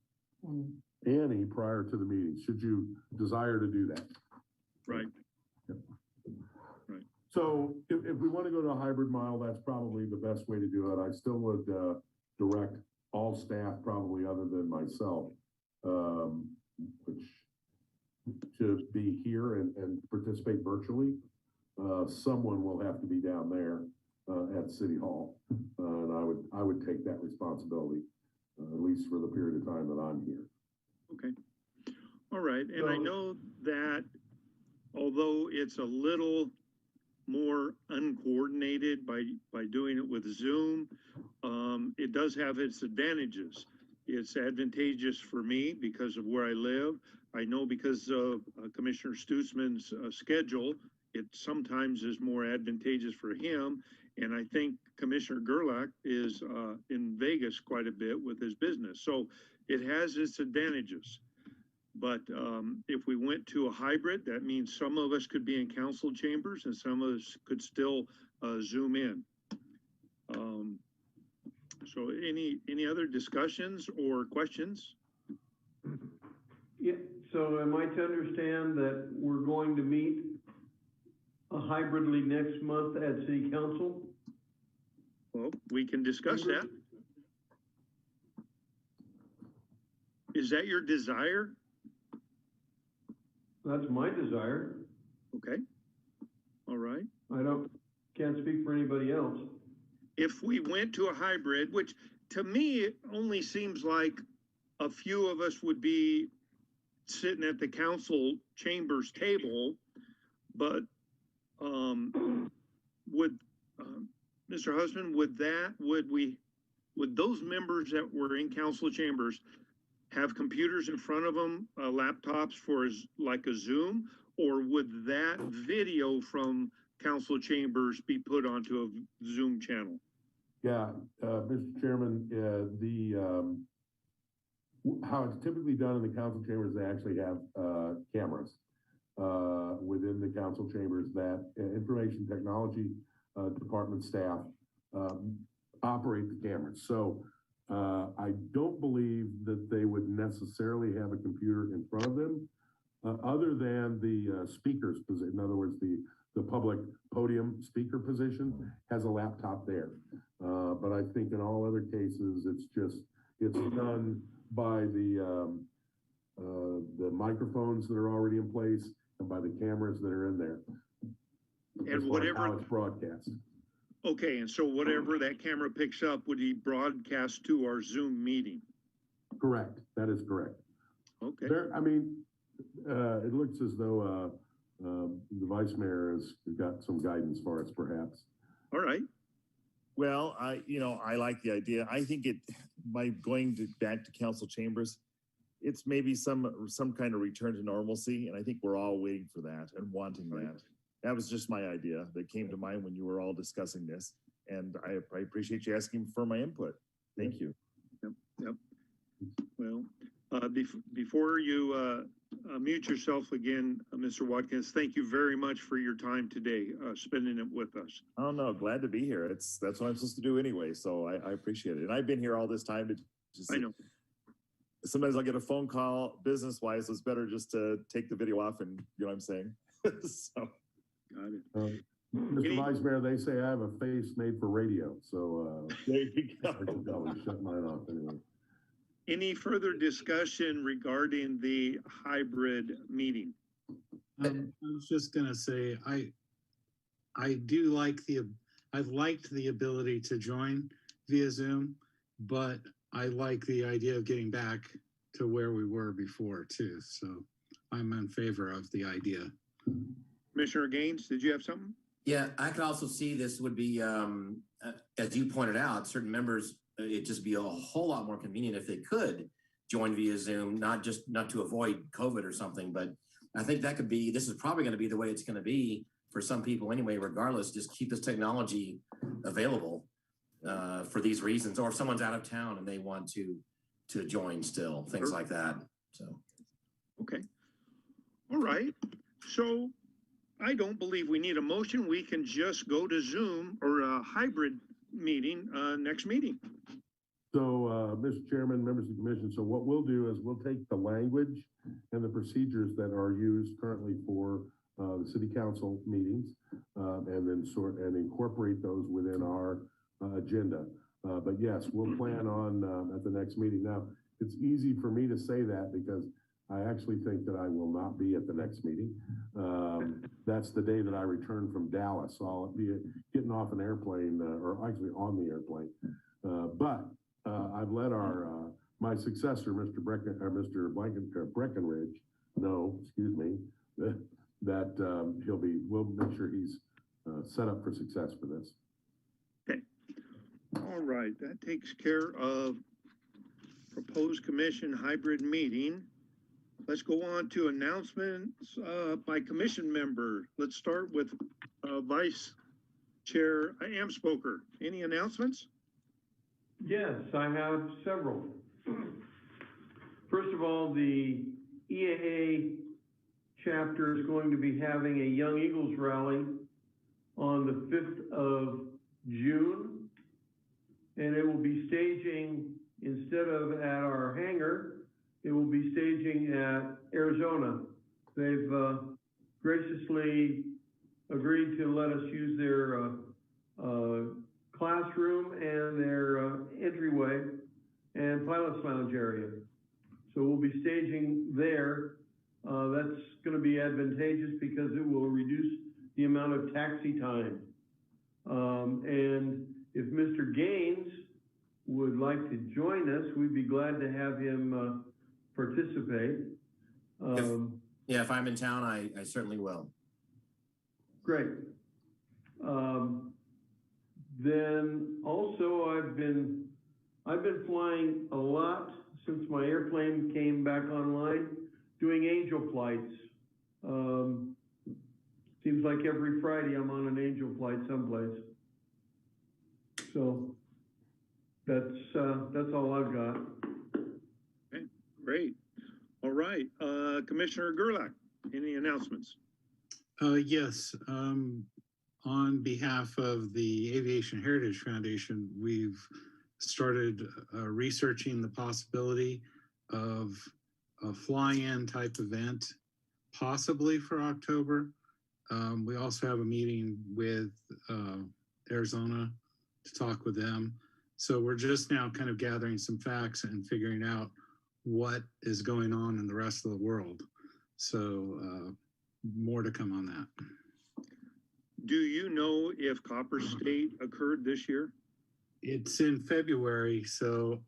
Annie prior to the meeting, should you desire to do that. Right. Yep. Right. So if we want to go to a hybrid model, that's probably the best way to do it. I still would direct all staff, probably other than myself, which to be here and participate virtually. Someone will have to be down there at City Hall, and I would take that responsibility, at least for the period of time that I'm here. Okay. All right. And I know that although it's a little more uncoordinated by doing it with Zoom, it does have its advantages. It's advantageous for me because of where I live. I know because of Commissioner Stutzman's schedule, it sometimes is more advantageous for him. And I think Commissioner Gerlach is in Vegas quite a bit with his business. So it has its advantages. But if we went to a hybrid, that means some of us could be in council chambers and some of us could still Zoom in. So any other discussions or questions? Yeah, so am I to understand that we're going to meet hybridly next month at City Council? Well, we can discuss that. Is that your desire? That's my desire. Okay. All right. Can't speak for anybody else. If we went to a hybrid, which to me, it only seems like a few of us would be sitting at the council chambers table, but would Mr. Husband, would those members that were in council chambers have computers in front of them, laptops for like a Zoom, or would that video from council chambers be put onto a Zoom channel? Yeah, Mr. Chairman, how it's typically done in the council chambers, they actually have cameras within the council chambers that information technology department staff operate the cameras. So I don't believe that they would necessarily have a computer in front of them, other than the speaker's position. In other words, the public podium speaker position has a laptop there. But I think in all other cases, it's done by the microphones that are already in place and by the cameras that are in there. And whatever how it's broadcast. Okay, and so whatever that camera picks up would be broadcast to our Zoom meeting? Correct, that is correct. Okay. I mean, it looks as though the vice mayor has got some guidance for us, perhaps. All right. Well, I like the idea. I think by going back to council chambers, it's maybe some kind of return to normalcy, and I think we're all waiting for that and wanting that. That was just my idea that came to mind when you were all discussing this, and I appreciate you asking for my input. Thank you. Yep. Well, before you mute yourself again, Mr. Watkins, thank you very much for your time today, spending it with us. Oh no, glad to be here. That's what I'm supposed to do anyway, so I appreciate it. And I've been here all this time. I know. Sometimes I'll get a phone call business-wise, so it's better just to take the video off and, you know what I'm saying? So. Got it. Mr. Vice Mayor, they say I have a face made for radio, so there you go. I can probably shut mine off anyway. Any further discussion regarding the hybrid meeting? I was just gonna say, I've liked the ability to join via Zoom, but I like the idea of getting back to where we were before too. So I'm in favor of the idea. Commissioner Gaines, did you have something? Yeah, I could also see this would be, as you pointed out, certain members, it'd just be a whole lot more convenient if they could join via Zoom, not to avoid COVID or something, but I think this is probably going to be the way it's going to be for some people anyway, regardless. Just keep this technology available for these reasons, or if someone's out of town and they want to join still, things like that. So, okay, all right. So I don't believe we need a motion. We can just go to Zoom or a hybrid meeting next meeting. So, Mr. Chairman, members of the commission, so what we'll do is we'll take the language and the procedures that are used currently for the city council meetings and then incorporate those within our agenda. But yes, we'll plan on at the next meeting. Now, it's easy for me to say that because I actually think that I will not be at the next meeting. That's the day that I return from Dallas. So I'll be getting off an airplane or actually on the airplane. But I've let my successor, Mr. Breckenridge, know, excuse me, that we'll make sure he's set up for success for this. Okay. All right, that takes care of proposed commission hybrid meeting. Let's go on to announcements by commission member. Let's start with Vice Chair Amspoker. Any announcements? Yes, I have several. First of all, the EAA chapter is going to be having a Young Eagles rally on the 5th of June, and it will be staging, instead of at our hangar, it will be staging at Arizona. They've graciously agreed to let us use their classroom and their entryway and pilot's lounge area. So we'll be staging there. That's going to be advantageous because it will reduce the amount of taxi time. And if Mr. Gaines would like to join us, we'd be glad to have him participate. If I'm in town, I certainly will. Great. Then also I've been flying a lot since my airplane came back online, doing angel flights. Seems like every Friday I'm on an angel flight someplace. So that's all I've got. Okay, great. All right, Commissioner Gerlach, any announcements? Yes, on behalf of the Aviation Heritage Foundation, we've started researching the possibility of a fly-in type event, possibly for October. We also have a meeting with Arizona to talk with them. So we're just now kind of gathering some facts and figuring out what is going on in the rest of the world. So more to come on that. Do you know if Copper State occurred this year? It's in February, so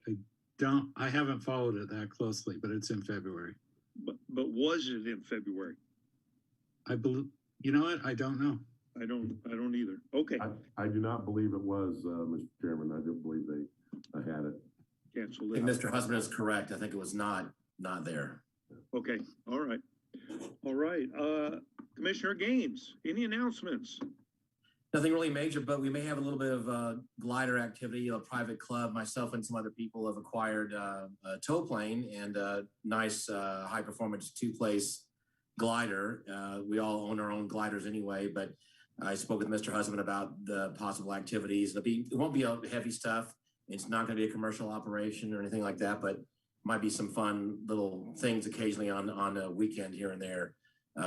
I haven't followed it that closely, but it's in February. But was it in February? I believe, you know what? I don't know. I don't either. Okay. I do not believe it was, Mr. Chairman. I do believe they had it. Cancel I it. think Mr. Husband is correct. I think it was not there. Okay, all right. All right, Commissioner Gaines, any announcements? Nothing really major, but we may have a little bit of glider activity. A private club, myself and some other people have acquired a tow plane and a nice high performance two-place glider. We all own our own gliders anyway, but I spoke with Mr. Husband about the possible activities. It won't be heavy stuff. It's not going to be a commercial operation or anything like that, but might be some fun little things occasionally on a weekend here and there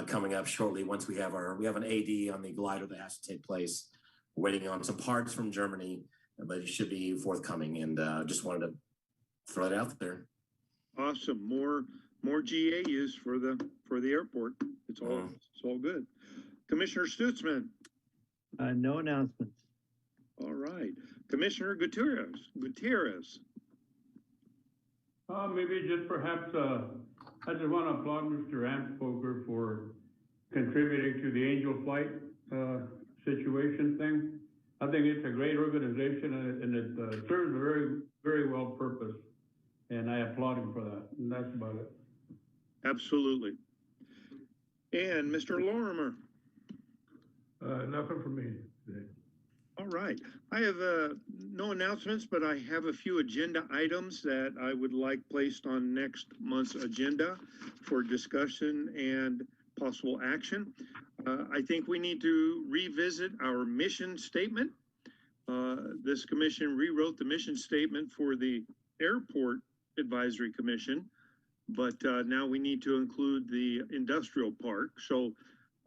coming up shortly. Once we have an AD on the glider that has to take place. We're waiting on some parts from Germany, but it should be forthcoming. And just wanted to throw it out there. Awesome. More GAUs for the airport. It's all good. Commissioner Stutzman. No announcements. All right. Commissioner Gutierrez. Maybe just perhaps, I just want to applaud Mr. Amspoker for contributing to the Angel Flight situation thing. I think it's a great organization and it serves a very, very well purpose. And I applaud him for that. And that's about it. Absolutely. And Mr. Lorimer. Nothing for me today. All right. I have no announcements, but I have a few agenda items that I would like placed on next month's agenda for discussion and possible action. I think we need to revisit our mission statement. This commission rewrote the mission statement for the Airport Advisory Commission, but now we need to include the industrial park. So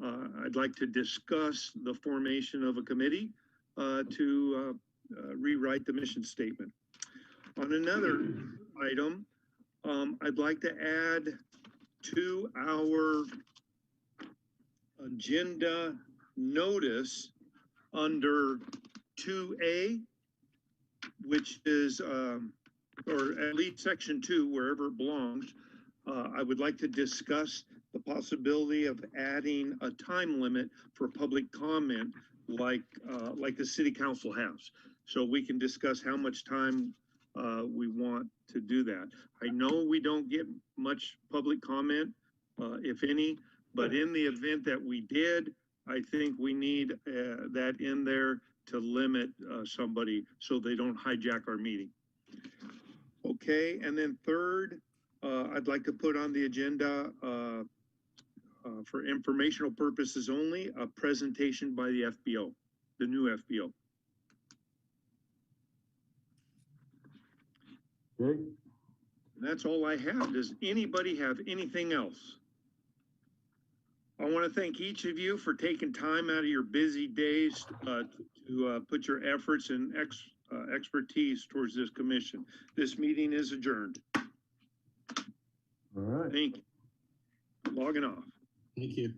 I'd like to discuss the formation of a committee to rewrite the mission statement. On another item, I'd like to add to our agenda notice under 2A, which is, or at least section 2, wherever it belongs. I would like to discuss the possibility of adding a time limit for public comment like the city council has. So we can discuss how much time we want to do that. I know we don't get much public comment, if any, but in the event that we did, I think we need that in there to limit somebody so they don't hijack our meeting. Okay, and then third, I'd like to put on the agenda for informational purposes only, a presentation by the FBO, the new FBO. Okay. That's all I have. Does anybody have anything else? I want to thank each of you for taking time out of your busy days to put your efforts and expertise towards this commission. This meeting is adjourned. All right. Thank you. Logging off. Thank you.